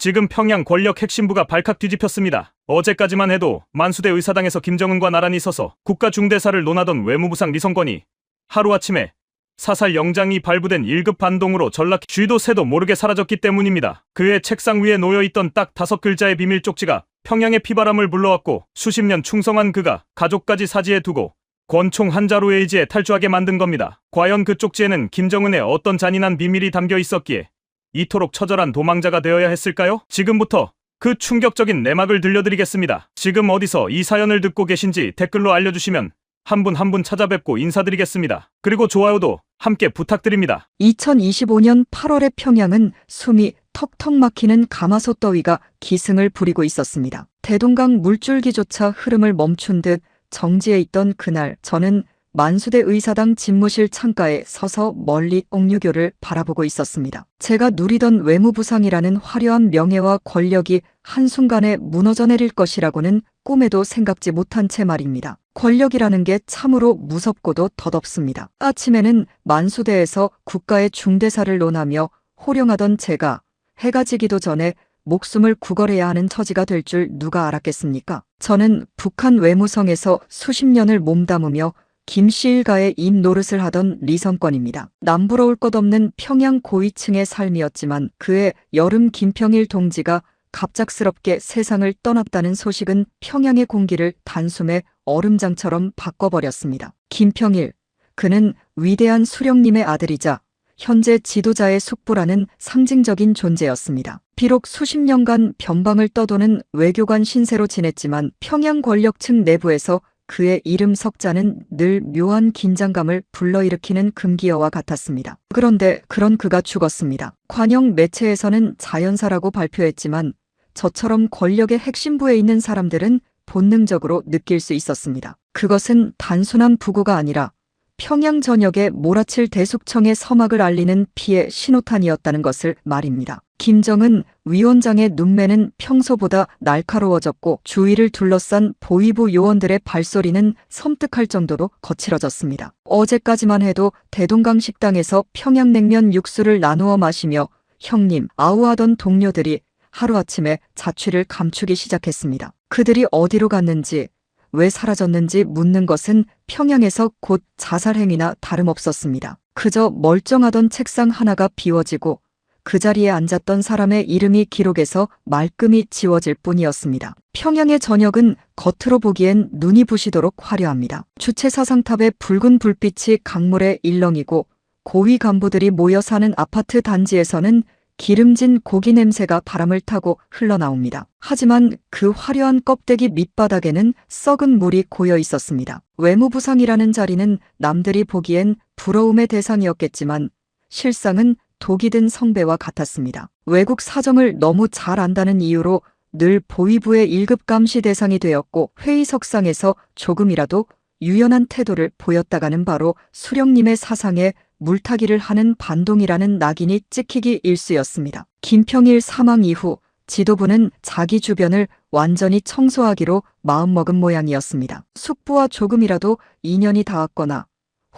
지금 평양 권력 핵심부가 발칵 뒤집혔습니다. 어제까지만 해도 만수대 의사당에서 김정은과 나란히 서서 국가 중대사를 논하던 외무부상 리성권이 하루아침에 사살 영장이 발부된 1급 반동으로 전락 쥐도 새도 모르게 사라졌기 때문입니다. 그의 책상 위에 놓여있던 딱 5글자의 비밀 쪽지가 평양의 피바람을 불러왔고 수십 년 충성한 그가 가족까지 사지에 두고 권총 한 자루에 의지에 탈주하게 만든 겁니다. 과연 그 쪽지에는 김정은의 어떤 잔인한 비밀이 담겨 있었기에 이토록 처절한 도망자가 되어야 했을까요? 지금부터 그 충격적인 내막을 들려드리겠습니다. 지금 어디서 이 사연을 듣고 계신지 댓글로 알려주시면 한 분 한 분 찾아뵙고 인사드리겠습니다. 그리고 좋아요도 함께 부탁드립니다. 2025년 8월의 평양은 숨이 턱턱 막히는 가마솥 더위가 기승을 부리고 있었습니다. 대동강 물줄기조차 흐름을 멈춘 듯 정지해 있던 그날, 저는 만수대 의사당 집무실 창가에 서서 멀리 옥류교를 바라보고 있었습니다. 제가 누리던 외무부상이라는 화려한 명예와 권력이 한순간에 무너져 내릴 것이라고는 꿈에도 생각지 못한 채 말입니다. 권력이라는 게 참으로 무섭고도 덧없습니다. 아침에는 만수대에서 국가의 중대사를 논하며 호령하던 제가 해가 지기도 전에 목숨을 구걸해야 하는 처지가 될 줄 누가 알았겠습니까? 저는 북한 외무성에서 수십 년을 몸담으며 김씨 일가의 입 노릇을 하던 리성권입니다. 남부러울 것 없는 평양 고위층의 삶이었지만 그의 여름 김평일 동지가 갑작스럽게 세상을 떠났다는 소식은 평양의 공기를 단숨에 얼음장처럼 바꿔버렸습니다. 김평일, 그는 위대한 수령님의 아들이자 현재 지도자의 숙부라는 상징적인 존재였습니다. 비록 수십 년간 변방을 떠도는 외교관 신세로 지냈지만 평양 권력층 내부에서 그의 이름 석자는 늘 묘한 긴장감을 불러일으키는 금기어와 같았습니다. 그런데 그런 그가 죽었습니다. 관영 매체에서는 자연사라고 발표했지만 저처럼 권력의 핵심부에 있는 사람들은 본능적으로 느낄 수 있었습니다. 그것은 단순한 부고가 아니라 평양 전역에 몰아칠 대숙청의 서막을 알리는 피의 신호탄이었다는 것을 말입니다. 김정은 위원장의 눈매는 평소보다 날카로워졌고 주위를 둘러싼 보위부 요원들의 발소리는 섬뜩할 정도로 거칠어졌습니다. 어제까지만 해도 대동강 식당에서 평양냉면 육수를 나누어 마시며 형님, 아우하던 동료들이 하루아침에 자취를 감추기 시작했습니다. 그들이 어디로 갔는지, 왜 사라졌는지 묻는 것은 평양에서 곧 자살행위나 다름없었습니다. 그저 멀쩡하던 책상 하나가 비워지고 그 자리에 앉았던 사람의 이름이 기록에서 말끔히 지워질 뿐이었습니다. 평양의 저녁은 겉으로 보기엔 눈이 부시도록 화려합니다. 주체 사상탑의 붉은 불빛이 강물에 일렁이고 고위 간부들이 모여 사는 아파트 단지에서는 기름진 고기 냄새가 바람을 타고 흘러나옵니다. 하지만 그 화려한 껍데기 밑바닥에는 썩은 물이 고여 있었습니다. 외무부상이라는 자리는 남들이 보기엔 부러움의 대상이었겠지만 실상은 독이 든 성배와 같았습니다. 외국 사정을 너무 잘 안다는 이유로 늘 보위부의 1급 감시 대상이 되었고 회의석상에서 조금이라도 유연한 태도를 보였다가는 바로 수령님의 사상에 물타기를 하는 반동이라는 낙인이 찍히기 일쑤였습니다. 김평일 사망 이후 지도부는 자기 주변을 완전히 청소하기로 마음먹은 모양이었습니다. 숙부와 조금이라도 인연이 닿았거나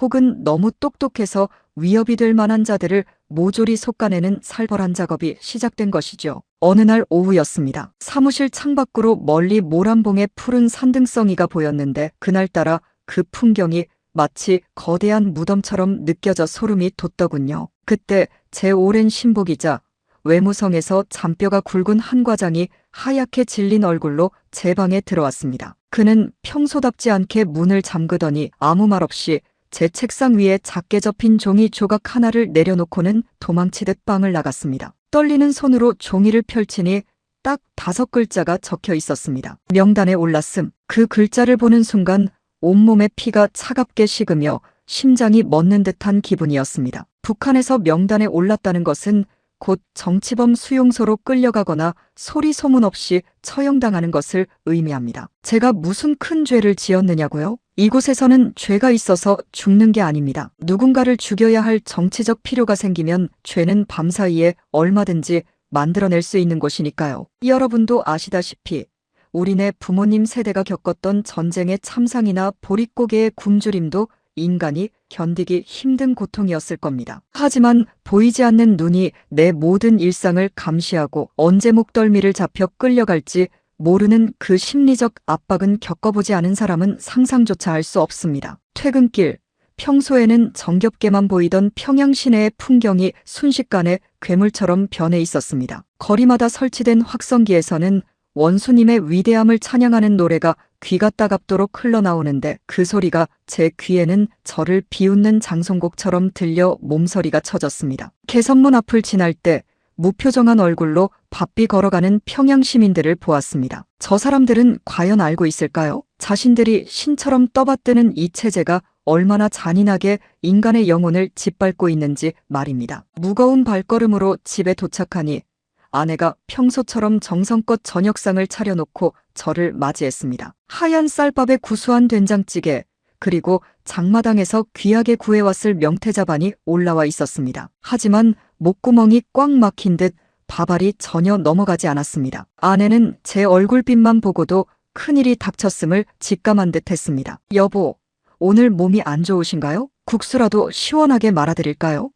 혹은 너무 똑똑해서 위협이 될 만한 자들을 모조리 솎아내는 살벌한 작업이 시작된 것이죠. 어느 날 오후였습니다. 사무실 창밖으로 멀리 모란봉의 푸른 산등성이가 보였는데 그날따라 그 풍경이 마치 거대한 무덤처럼 느껴져 소름이 돋더군요. 그때 제 오랜 신복이자 외무성에서 잔뼈가 굵은 한 과장이 하얗게 질린 얼굴로 제 방에 들어왔습니다. 그는 평소답지 않게 문을 잠그더니 아무 말 없이 제 책상 위에 작게 접힌 종이 조각 하나를 내려놓고는 도망치듯 방을 나갔습니다. 떨리는 손으로 종이를 펼치니 딱 5글자가 적혀 있었습니다. 명단에 올랐음. 그 글자를 보는 순간 온몸의 피가 차갑게 식으며 심장이 멎는 듯한 기분이었습니다. 북한에서 명단에 올랐다는 것은 곧 정치범 수용소로 끌려가거나 소리 소문 없이 처형당하는 것을 의미합니다. 제가 무슨 큰 죄를 지었느냐고요? 이곳에서는 죄가 있어서 죽는 게 아닙니다. 누군가를 죽여야 할 정치적 필요가 생기면 죄는 밤사이에 얼마든지 만들어낼 수 있는 곳이니까요. 여러분도 아시다시피 우리네 부모님 세대가 겪었던 전쟁의 참상이나 보릿고개의 굶주림도 인간이 견디기 힘든 고통이었을 겁니다. 하지만 보이지 않는 눈이 내 모든 일상을 감시하고 언제 목덜미를 잡혀 끌려갈지 모르는 그 심리적 압박은 겪어보지 않은 사람은 상상조차 할 수 없습니다. 퇴근길, 평소에는 정겹게만 보이던 평양 시내의 풍경이 순식간에 괴물처럼 변해 있었습니다. 거리마다 설치된 확성기에서는 원수님의 위대함을 찬양하는 노래가 귀가 따갑도록 흘러나오는데 그 소리가 제 귀에는 저를 비웃는 장송곡처럼 들려 몸서리가 쳐졌습니다. 개선문 앞을 지날 때 무표정한 얼굴로 바삐 걸어가는 평양 시민들을 보았습니다. 저 사람들은 과연 알고 있을까요? 자신들이 신처럼 떠받드는 이 체제가 얼마나 잔인하게 인간의 영혼을 짓밟고 있는지 말입니다. 무거운 발걸음으로 집에 도착하니 아내가 평소처럼 정성껏 저녁상을 차려놓고 저를 맞이했습니다. 하얀 쌀밥에 구수한 된장찌개, 그리고 장마당에서 귀하게 구해왔을 명태자반이 올라와 있었습니다. 하지만 목구멍이 꽉 막힌 듯 밥알이 전혀 넘어가지 않았습니다. 아내는 제 얼굴빛만 보고도 큰일이 닥쳤음을 직감한 듯 했습니다. 여보, 오늘 몸이 안 좋으신가요? 국수라도 시원하게 말아드릴까요?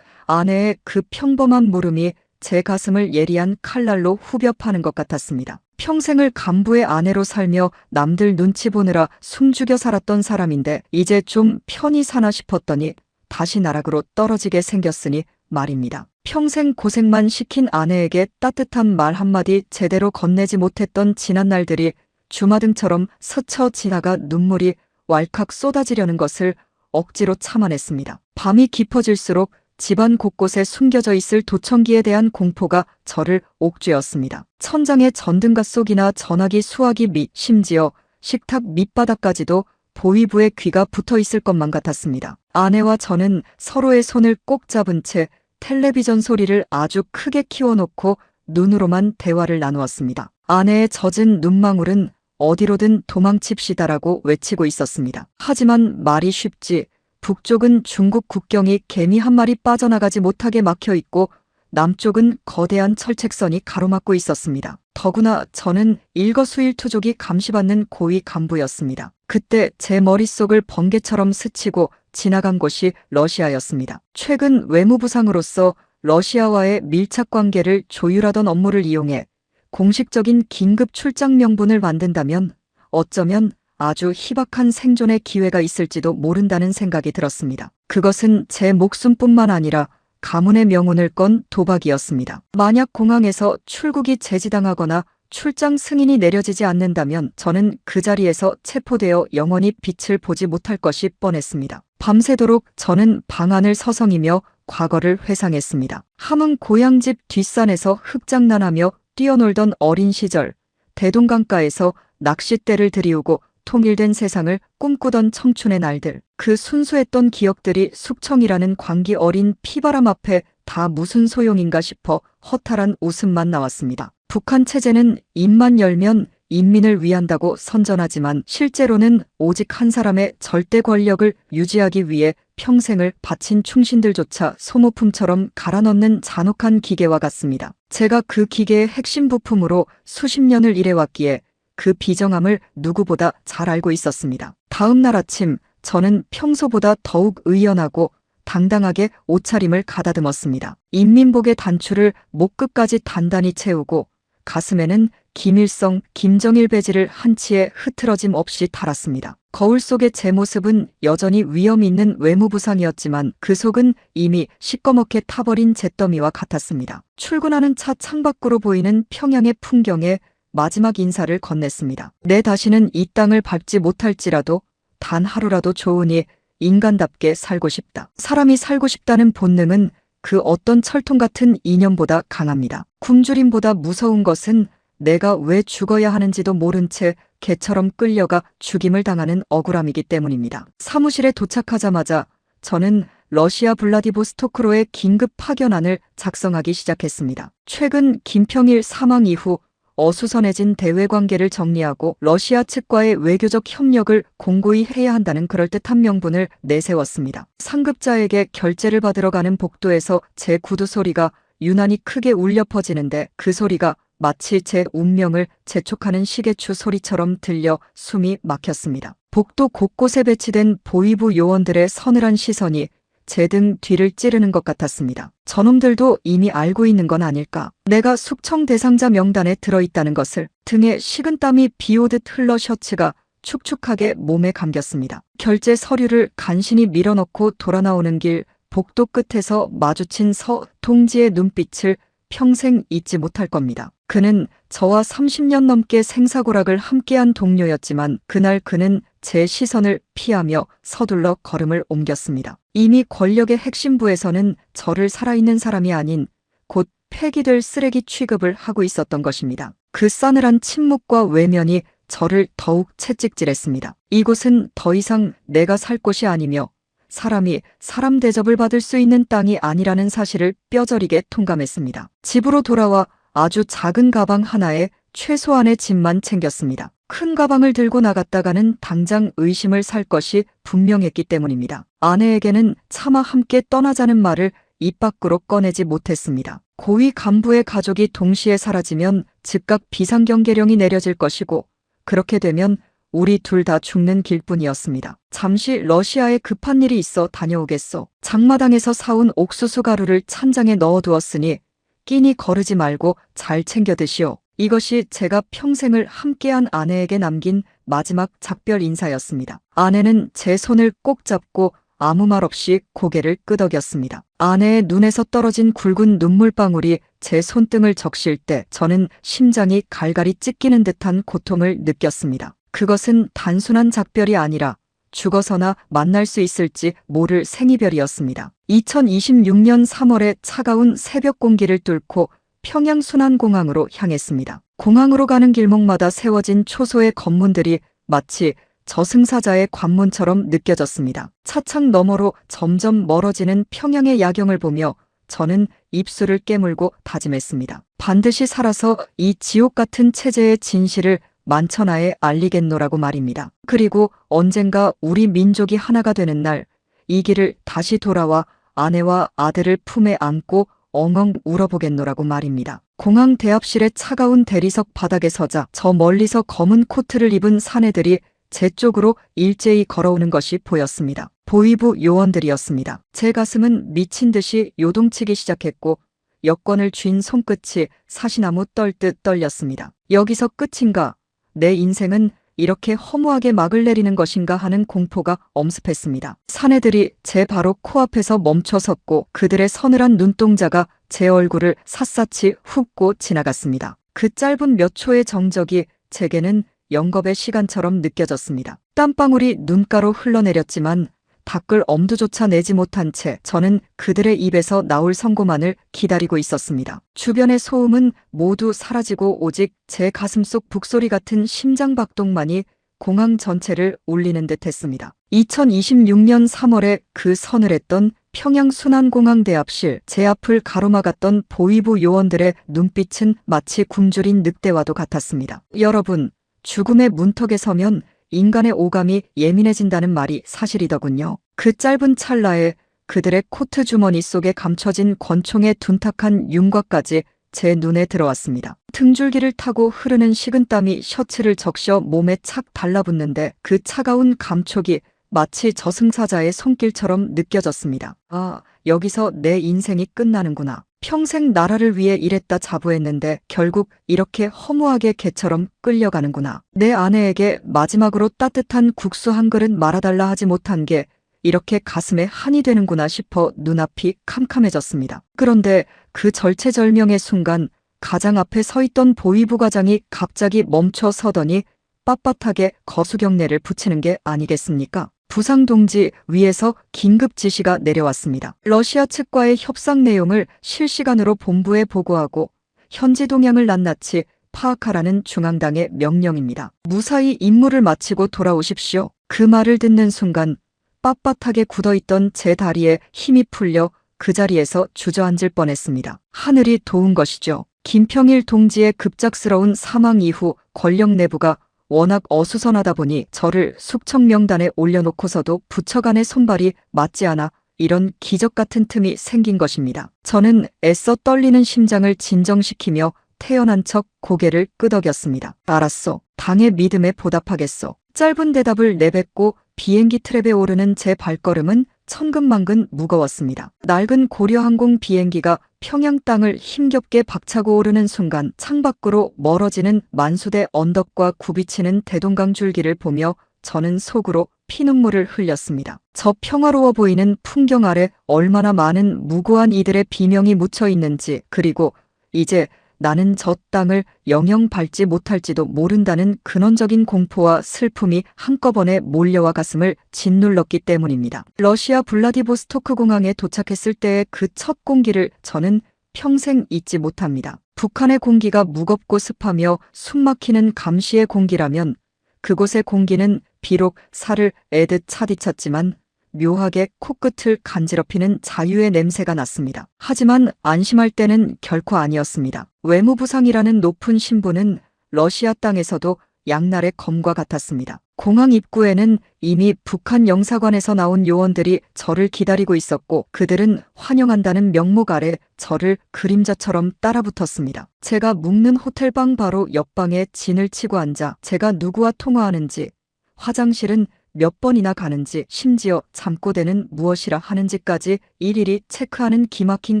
아내의 그 평범한 물음이 제 가슴을 예리한 칼날로 후벼 파는 것 같았습니다. 평생을 간부의 아내로 살며 남들 눈치 보느라 숨죽여 살았던 사람인데 이제 좀 편히 사나 싶었더니 다시 나락으로 떨어지게 생겼으니 말입니다. 평생 고생만 시킨 아내에게 따뜻한 말 한마디 제대로 건네지 못했던 지난 날들이 주마등처럼 스쳐 지나가 눈물이 왈칵 쏟아지려는 것을 억지로 참아냈습니다. 밤이 깊어질수록 집안 곳곳에 숨겨져 있을 도청기에 대한 공포가 저를 옥죄었습니다. 천장의 전등가 속이나 전화기 수화기 밑, 심지어 식탁 밑바닥까지도 보위부의 귀가 붙어 있을 것만 같았습니다. 아내와 저는 서로의 손을 꼭 잡은 채 텔레비전 소리를 아주 크게 키워놓고 눈으로만 대화를 나누었습니다. 아내의 젖은 눈망울은 어디로든 도망칩시다라고 외치고 있었습니다. 하지만 말이 쉽지 북쪽은 중국 국경이 개미 한 마리 빠져나가지 못하게 막혀 있고 남쪽은 거대한 철책선이 가로막고 있었습니다. 더구나 저는 일거수일투족이 감시받는 고위 간부였습니다. 그때 제 머릿속을 번개처럼 스치고 지나간 곳이 러시아였습니다. 최근 외무부상으로서 러시아와의 밀착 관계를 조율하던 업무를 이용해 공식적인 긴급 출장 명분을 만든다면 어쩌면 아주 희박한 생존의 기회가 있을지도 모른다는 생각이 들었습니다. 그것은 제 목숨뿐만 아니라 가문의 명운을 건 도박이었습니다. 만약 공항에서 출국이 제지당하거나 출장 승인이 내려지지 않는다면 저는 그 자리에서 체포되어 영원히 빛을 보지 못할 것이 뻔했습니다. 밤새도록 저는 방안을 서성이며 과거를 회상했습니다. 함흥 고향집 뒷산에서 흙장난하며 뛰어놀던 어린 시절, 대동강가에서 낚싯대를 들이우고 통일된 세상을 꿈꾸던 청춘의 날들, 그 순수했던 기억들이 숙청이라는 광기 어린 피바람 앞에 다 무슨 소용인가 싶어 허탈한 웃음만 나왔습니다. 북한 체제는 입만 열면 인민을 위한다고 선전하지만 실제로는 오직 한 사람의 절대 권력을 유지하기 위해 평생을 바친 충신들조차 소모품처럼 갈아넣는 잔혹한 기계와 같습니다. 제가 그 기계의 핵심 부품으로 수십 년을 일해왔기에 그 비정함을 누구보다 잘 알고 있었습니다. 다음 날 아침 저는 평소보다 더욱 의연하고 당당하게 옷차림을 가다듬었습니다. 인민복의 단추를 목끝까지 단단히 채우고 가슴에는 김일성, 김정일 배지를 한치의 흐트러짐 없이 달았습니다. 거울 속의 제 모습은 여전히 위험 있는 외무부상이었지만 그 속은 이미 시꺼멓게 타버린 잿더미와 같았습니다. 출근하는 차 창밖으로 보이는 평양의 풍경에 마지막 인사를 건넸습니다. 내 다시는 이 땅을 밟지 못할지라도 단 하루라도 좋으니 인간답게 살고 싶다. 사람이 살고 싶다는 본능은 그 어떤 철통 같은 이념보다 강합니다. 굶주림보다 무서운 것은 내가 왜 죽어야 하는지도 모른 채 개처럼 끌려가 죽임을 당하는 억울함이기 때문입니다. 사무실에 도착하자마자 저는 러시아 블라디보스토크로의 긴급 파견안을 작성하기 시작했습니다. 최근 김평일 사망 이후 어수선해진 대외관계를 정리하고 러시아 측과의 외교적 협력을 공고히 해야 한다는 그럴듯한 명분을 내세웠습니다. 상급자에게 결제를 받으러 가는 복도에서 제 구두 소리가 유난히 크게 울려 퍼지는데 그 소리가 마치 제 운명을 재촉하는 시계추 소리처럼 들려 숨이 막혔습니다. 복도 곳곳에 배치된 보위부 요원들의 서늘한 시선이 제 등 뒤를 찌르는 것 같았습니다. 저놈들도 이미 알고 있는 건 아닐까. 내가 숙청 대상자 명단에 들어있다는 것을. 등에 식은땀이 비오듯 흘러 셔츠가 축축하게 몸에 감겼습니다. 결제 서류를 간신히 밀어넣고 돌아 나오는 길 복도 끝에서 마주친 서 동지의 눈빛을 평생 잊지 못할 겁니다. 그는 저와 30년 넘게 생사고락을 함께한 동료였지만 그날 그는 제 시선을 피하며 서둘러 걸음을 옮겼습니다. 이미 권력의 핵심부에서는 저를 살아있는 사람이 아닌 곧 폐기될 쓰레기 취급을 하고 있었던 것입니다. 그 싸늘한 침묵과 외면이 저를 더욱 채찍질했습니다. 이곳은 더 이상 내가 살 곳이 아니며 사람이 사람 대접을 받을 수 있는 땅이 아니라는 사실을 뼈저리게 통감했습니다. 집으로 돌아와 아주 작은 가방 하나에 최소한의 짐만 챙겼습니다. 큰 가방을 들고 나갔다가는 당장 의심을 살 것이 분명했기 때문입니다. 아내에게는 차마 함께 떠나자는 말을 입 밖으로 꺼내지 못했습니다. 고위 간부의 가족이 동시에 사라지면 즉각 비상경계령이 내려질 것이고 그렇게 되면 우리 둘 다 죽는 길뿐이었습니다. 잠시 러시아에 급한 일이 있어 다녀오겠소. 장마당에서 사온 옥수수 가루를 찬장에 넣어두었으니 끼니 거르지 말고 잘 챙겨 드시오. 이것이 제가 평생을 함께한 아내에게 남긴 마지막 작별 인사였습니다. 아내는 제 손을 꼭 잡고 아무 말 없이 고개를 끄덕였습니다. 아내의 눈에서 떨어진 굵은 눈물방울이 제 손등을 적실 때 저는 심장이 갈갈이 찢기는 듯한 고통을 느꼈습니다. 그것은 단순한 작별이 아니라 죽어서나 만날 수 있을지 모를 생이별이었습니다. 2026년 3월에 차가운 새벽 공기를 뚫고 평양 순안공항으로 향했습니다. 공항으로 가는 길목마다 세워진 초소의 건물들이 마치 저승사자의 관문처럼 느껴졌습니다. 차창 너머로 점점 멀어지는 평양의 야경을 보며 저는 입술을 깨물고 다짐했습니다. 반드시 살아서 이 지옥 같은 체제의 진실을 만천하에 알리겠노라고 말입니다. 그리고 언젠가 우리 민족이 하나가 되는 날, 이 길을 다시 돌아와 아내와 아들을 품에 안고 엉엉 울어보겠노라고 말입니다. 공항 대합실의 차가운 대리석 바닥에 서자 저 멀리서 검은 코트를 입은 사내들이 제 쪽으로 일제히 걸어오는 것이 보였습니다. 보위부 요원들이었습니다. 제 가슴은 미친 듯이 요동치기 시작했고 여권을 쥔 손끝이 사시나무 떨듯 떨렸습니다. 여기서 끝인가? 내 인생은 이렇게 허무하게 막을 내리는 것인가 하는 공포가 엄습했습니다. 사내들이 제 바로 코앞에서 멈춰섰고 그들의 서늘한 눈동자가 제 얼굴을 샅샅이 훑고 지나갔습니다. 그 짧은 몇 초의 정적이 제게는 영겁의 시간처럼 느껴졌습니다. 땀방울이 눈가로 흘러내렸지만 닦을 엄두조차 내지 못한 채 저는 그들의 입에서 나올 선고만을 기다리고 있었습니다. 주변의 소음은 모두 사라지고 오직 제 가슴속 북소리 같은 심장박동만이 공항 전체를 울리는 듯 했습니다. 2026년 3월에 그 서늘했던 평양 순안공항 대합실, 제 앞을 가로막았던 보위부 요원들의 눈빛은 마치 굶주린 늑대와도 같았습니다. 여러분, 죽음의 문턱에 서면 인간의 오감이 예민해진다는 말이 사실이더군요. 그 짧은 찰나에 그들의 코트 주머니 속에 감춰진 권총의 둔탁한 윤곽까지 제 눈에 들어왔습니다. 등줄기를 타고 흐르는 식은땀이 셔츠를 적셔 몸에 착 달라붙는데 그 차가운 감촉이 마치 저승사자의 손길처럼 느껴졌습니다. 아, 여기서 내 인생이 끝나는구나. 평생 나라를 위해 일했다 자부했는데 결국 이렇게 허무하게 개처럼 끌려가는구나. 내 아내에게 마지막으로 따뜻한 국수 한 그릇 말아달라 하지 못한 게 이렇게 가슴에 한이 되는구나 싶어 눈앞이 캄캄해졌습니다. 그런데 그 절체절명의 순간 가장 앞에 서 있던 보위부 과장이 갑자기 멈춰 서더니 빳빳하게 거수경례를 붙이는 게 아니겠습니까? 부상동지 위에서 긴급 지시가 내려왔습니다. 러시아 측과의 협상 내용을 실시간으로 본부에 보고하고 현지 동향을 낱낱이 파악하라는 중앙당의 명령입니다. 무사히 임무를 마치고 돌아오십시오. 그 말을 듣는 순간 빳빳하게 굳어있던 제 다리에 힘이 풀려 그 자리에서 주저앉을 뻔했습니다. 하늘이 도운 것이죠. 김평일 동지의 급작스러운 사망 이후 권력 내부가 워낙 어수선하다 보니 저를 숙청 명단에 올려놓고서도 부처 간의 손발이 맞지 않아 이런 기적 같은 틈이 생긴 것입니다. 저는 애써 떨리는 심장을 진정시키며 태연한 척 고개를 끄덕였습니다. 알았소. 당의 믿음에 보답하겠소. 짧은 대답을 내뱉고 비행기 트랩에 오르는 제 발걸음은 천근만근 무거웠습니다. 낡은 고려항공 비행기가 평양 땅을 힘겹게 박차고 오르는 순간 창밖으로 멀어지는 만수대 언덕과 굽이치는 대동강 줄기를 보며 저는 속으로 피눈물을 흘렸습니다. 저 평화로워 보이는 풍경 아래 얼마나 많은 무고한 이들의 비명이 묻혀 있는지, 그리고 이제 나는 저 땅을 영영 밟지 못할지도 모른다는 근원적인 공포와 슬픔이 한꺼번에 몰려와 가슴을 짓눌렀기 때문입니다. 러시아 블라디보스토크 공항에 도착했을 때의 그 첫 공기를 저는 평생 잊지 못합니다. 북한의 공기가 무겁고 습하며 숨막히는 감시의 공기라면 그곳의 공기는 비록 살을 애듯 차디찼지만 묘하게 코끝을 간지럽히는 자유의 냄새가 났습니다. 하지만 안심할 때는 결코 아니었습니다. 외무부상이라는 높은 신분은 러시아 땅에서도 양날의 검과 같았습니다. 공항 입구에는 이미 북한 영사관에서 나온 요원들이 저를 기다리고 있었고, 그들은 환영한다는 명목 아래 저를 그림자처럼 따라붙었습니다. 제가 묵는 호텔방 바로 옆방에 진을 치고 앉아 제가 누구와 통화하는지, 화장실은 몇 번이나 가는지, 심지어 잠꼬대는 무엇이라 하는지까지 일일이 체크하는 기막힌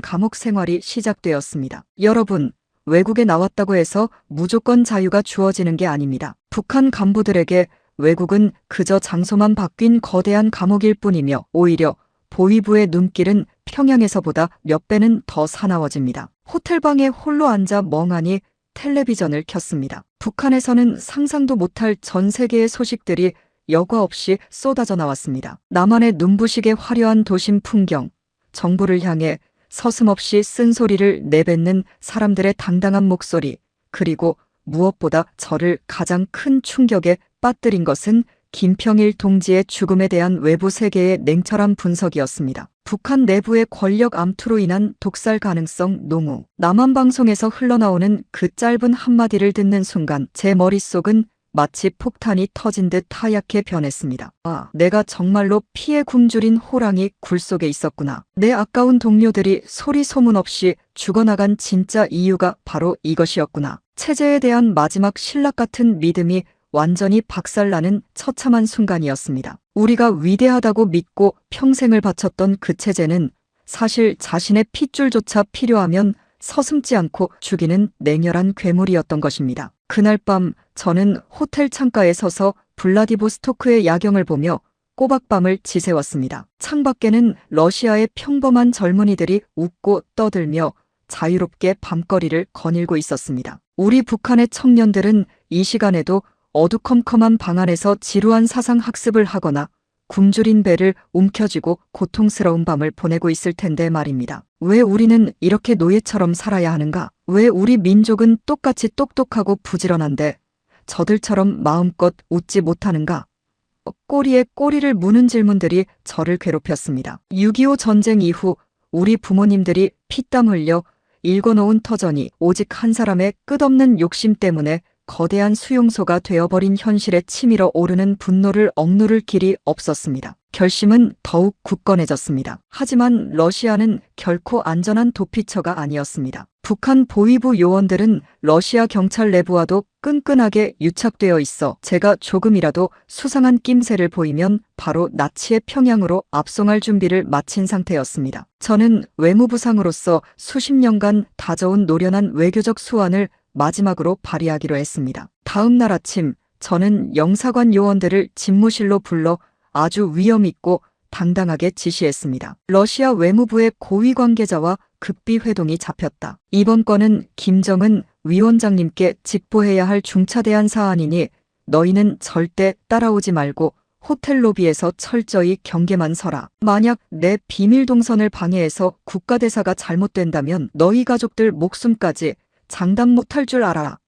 감옥 생활이 시작되었습니다. 여러분, 외국에 나왔다고 해서 무조건 자유가 주어지는 게 아닙니다. 북한 간부들에게 외국은 그저 장소만 바뀐 거대한 감옥일 뿐이며, 오히려 보위부의 눈길은 평양에서보다 몇 배는 더 사나워집니다. 호텔방에 홀로 앉아 멍하니 텔레비전을 켰습니다. 북한에서는 상상도 못할 전 세계의 소식들이 여과 없이 쏟아져 나왔습니다. 남한의 눈부시게 화려한 도심 풍경, 정부를 향해 서슴없이 쓴소리를 내뱉는 사람들의 당당한 목소리, 그리고 무엇보다 저를 가장 큰 충격에 빠뜨린 것은 김평일 동지의 죽음에 대한 외부 세계의 냉철한 분석이었습니다. 북한 내부의 권력 암투로 인한 독살 가능성 농후. 남한방송에서 흘러나오는 그 짧은 한마디를 듣는 순간 제 머릿속은 마치 폭탄이 터진 듯 하얗게 변했습니다. 아, 내가 정말로 피에 굶주린 호랑이 굴 속에 있었구나. 내 아까운 동료들이 소리 소문 없이 죽어나간 진짜 이유가 바로 이것이었구나. 체제에 대한 마지막 신락 같은 믿음이 완전히 박살나는 처참한 순간이었습니다. 우리가 위대하다고 믿고 평생을 바쳤던 그 체제는 사실 자신의 핏줄조차 필요하면 서슴지 않고 죽이는 냉혈한 괴물이었던 것입니다. 그날 밤 저는 호텔 창가에 서서 블라디보스토크의 야경을 보며 꼬박밤을 지새웠습니다. 창밖에는 러시아의 평범한 젊은이들이 웃고 떠들며 자유롭게 밤거리를 거닐고 있었습니다. 우리 북한의 청년들은 이 시간에도 어두컴컴한 방 안에서 지루한 사상 학습을 하거나 굶주린 배를 움켜쥐고 고통스러운 밤을 보내고 있을 텐데 말입니다. 왜 우리는 이렇게 노예처럼 살아야 하는가? 왜 우리 민족은 똑같이 똑똑하고 부지런한데 저들처럼 마음껏 웃지 못하는가? 꼬리에 꼬리를 무는 질문들이 저를 괴롭혔습니다. 6.25 전쟁 이후 우리 부모님들이 피땀 흘려 읽어놓은 터전이 오직 한 사람의 끝없는 욕심 때문에 거대한 수용소가 되어버린 현실에 치밀어 오르는 분노를 억누를 길이 없었습니다. 결심은 더욱 굳건해졌습니다. 하지만 러시아는 결코 안전한 도피처가 아니었습니다. 북한 보위부 요원들은 러시아 경찰 내부와도 끈끈하게 유착되어 있어 제가 조금이라도 수상한 낌새를 보이면 바로 나치의 평양으로 압송할 준비를 마친 상태였습니다. 저는 외무부상으로서 수십 년간 다져온 노련한 외교적 수완을 마지막으로 발휘하기로 했습니다. 다음 날 아침 저는 영사관 요원들을 집무실로 불러 아주 위엄있고 당당하게 지시했습니다. 러시아 외무부의 고위 관계자와 급비 회동이 잡혔다. 이번 건은 김정은 위원장님께 직보해야 할 중차대한 사안이니 너희는 절대 따라오지 말고 호텔 로비에서 철저히 경계만 서라. 만약 내 비밀 동선을 방해해서 국가대사가 잘못된다면 너희 가족들 목숨까지 장담 못할 줄 알아라.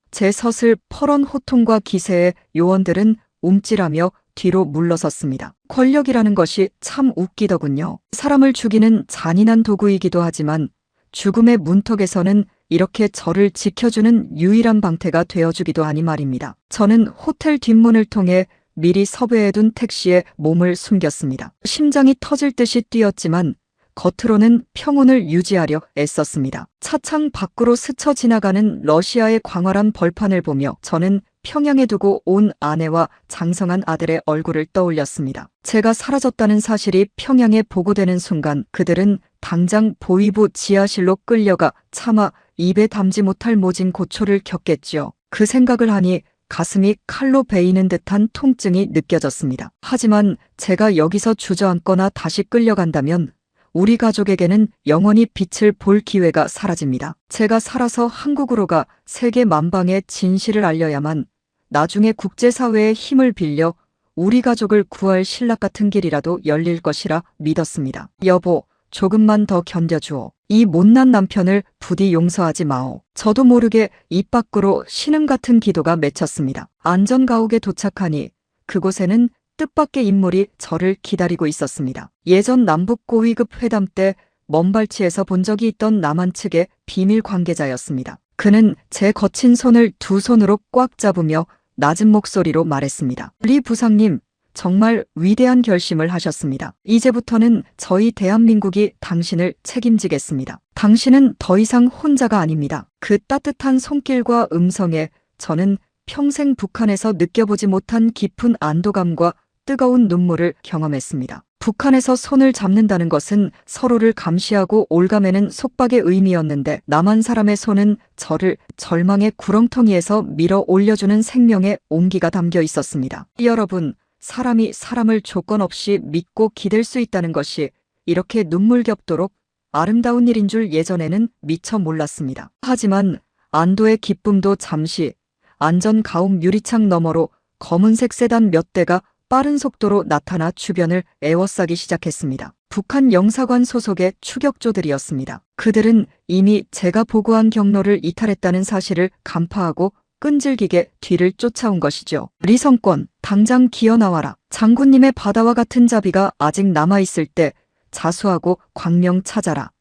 제 서슬 퍼런 호통과 기세에 요원들은 움찔하며 뒤로 물러섰습니다. 권력이라는 것이 참 웃기더군요. 사람을 죽이는 잔인한 도구이기도 하지만 죽음의 문턱에서는 이렇게 저를 지켜주는 유일한 방태가 되어주기도 하니 말입니다. 저는 호텔 뒷문을 통해 미리 섭외해둔 택시에 몸을 숨겼습니다. 심장이 터질 듯이 뛰었지만 겉으로는 평온을 유지하려 애썼습니다. 차창 밖으로 스쳐 지나가는 러시아의 광활한 벌판을 보며 저는 평양에 두고 온 아내와 장성한 아들의 얼굴을 떠올렸습니다. 제가 사라졌다는 사실이 평양에 보고되는 순간 그들은 당장 보위부 지하실로 끌려가 차마 입에 담지 못할 모진 고초를 겪겠지요. 그 생각을 하니 가슴이 칼로 베이는 듯한 통증이 느껴졌습니다. 하지만 제가 여기서 주저앉거나 다시 끌려간다면 우리 가족에게는 영원히 빛을 볼 기회가 사라집니다. 제가 살아서 한국으로 가 세계 만방에 진실을 알려야만 나중에 국제사회의 힘을 빌려 우리 가족을 구할 신락 같은 길이라도 열릴 것이라 믿었습니다. 여보, 조금만 더 견뎌주오. 이 못난 남편을 부디 용서하지 마오. 저도 모르게 입 밖으로 신음 같은 기도가 맺혔습니다. 안전가옥에 도착하니 그곳에는 뜻밖의 인물이 저를 기다리고 있었습니다. 예전 남북 고위급 회담 때 먼발치에서 본 적이 있던 남한 측의 비밀 관계자였습니다. 그는 제 거친 손을 두 손으로 꽉 잡으며 낮은 목소리로 말했습니다. 리 부상님, 정말 위대한 결심을 하셨습니다. 이제부터는 저희 대한민국이 당신을 책임지겠습니다. 당신은 더 이상 혼자가 아닙니다. 그 따뜻한 손길과 음성에 저는 평생 북한에서 느껴보지 못한 깊은 안도감과 뜨거운 눈물을 경험했습니다. 북한에서 손을 잡는다는 것은 서로를 감시하고 올가매는 속박의 의미였는데 남한 사람의 손은 저를 절망의 구렁텅이에서 밀어 올려주는 생명의 온기가 담겨 있었습니다. 여러분, 사람이 사람을 조건 없이 믿고 기댈 수 있다는 것이 이렇게 눈물겹도록 아름다운 일인 줄 예전에는 미처 몰랐습니다. 하지만 안도의 기쁨도 잠시 안전가옥 유리창 너머로 검은색 세단 몇 대가 빠른 속도로 나타나 주변을 에워싸기 시작했습니다. 북한 영사관 소속의 추격조들이었습니다. 그들은 이미 제가 보고한 경로를 이탈했다는 사실을 간파하고 끈질기게 뒤를 쫓아온 것이죠. 리성권, 당장 기어나와라. 장군님의 바다와 같은 자비가 아직 남아있을 때 자수하고 광명 찾아라.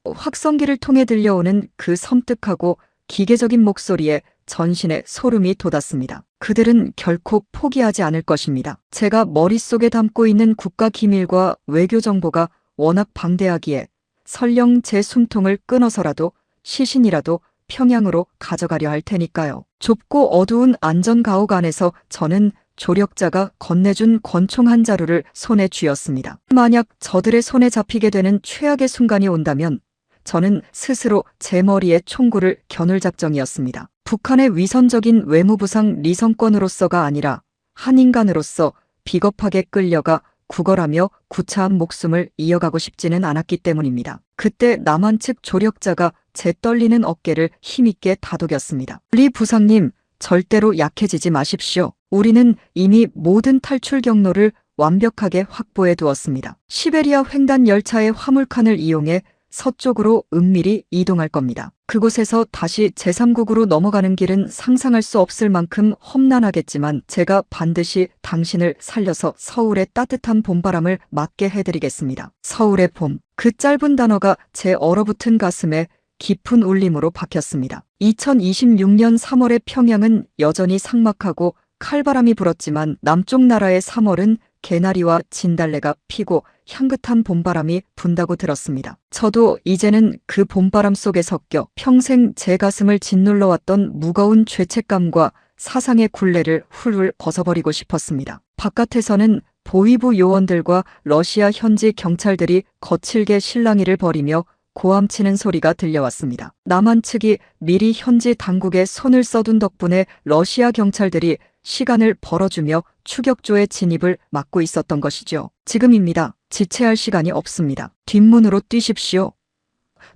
확성기를 통해 들려오는 그 섬뜩하고 기계적인 목소리에 전신에 소름이 돋았습니다. 그들은 결코 포기하지 않을 것입니다. 제가 머릿속에 담고 있는 국가 기밀과 외교 정보가 워낙 방대하기에 설령 제 숨통을 끊어서라도 시신이라도 평양으로 가져가려 할 테니까요. 좁고 어두운 안전가옥 안에서 저는 조력자가 건네준 권총 한 자루를 손에 쥐었습니다. 만약 저들의 손에 잡히게 되는 최악의 순간이 온다면 저는 스스로 제 머리에 총구를 겨눌 작정이었습니다. 북한의 위선적인 외무부상 리성권으로서가 아니라 한 인간으로서 비겁하게 끌려가 구걸하며 구차한 목숨을 이어가고 싶지는 않았기 때문입니다. 그때 남한 측 조력자가 제 떨리는 어깨를 힘있게 다독였습니다. 리 부상님, 절대로 약해지지 마십시오. 우리는 이미 모든 탈출 경로를 완벽하게 확보해 두었습니다. 시베리아 횡단 열차의 화물칸을 이용해 서쪽으로 은밀히 이동할 겁니다. 그곳에서 다시 제3국으로 넘어가는 길은 상상할 수 없을 만큼 험난하겠지만 제가 반드시 당신을 살려서 서울의 따뜻한 봄바람을 맞게 해드리겠습니다. 서울의 봄. 그 짧은 단어가 제 얼어붙은 가슴에 깊은 울림으로 박혔습니다. 2026년 3월의 평양은 여전히 삭막하고 칼바람이 불었지만 남쪽 나라의 3월은 개나리와 진달래가 피고 향긋한 봄바람이 분다고 들었습니다. 저도 이제는 그 봄바람 속에 섞여 평생 제 가슴을 짓눌러왔던 무거운 죄책감과 사상의 굴레를 훌훌 벗어버리고 싶었습니다. 바깥에서는 보위부 요원들과 러시아 현지 경찰들이 거칠게 실랑이를 벌이며 고함치는 소리가 들려왔습니다. 남한 측이 미리 현지 당국에 손을 써둔 덕분에 러시아 경찰들이 시간을 벌어주며 추격조의 진입을 막고 있었던 것이죠. 지금입니다. 지체할 시간이 없습니다. 뒷문으로 뛰십시오.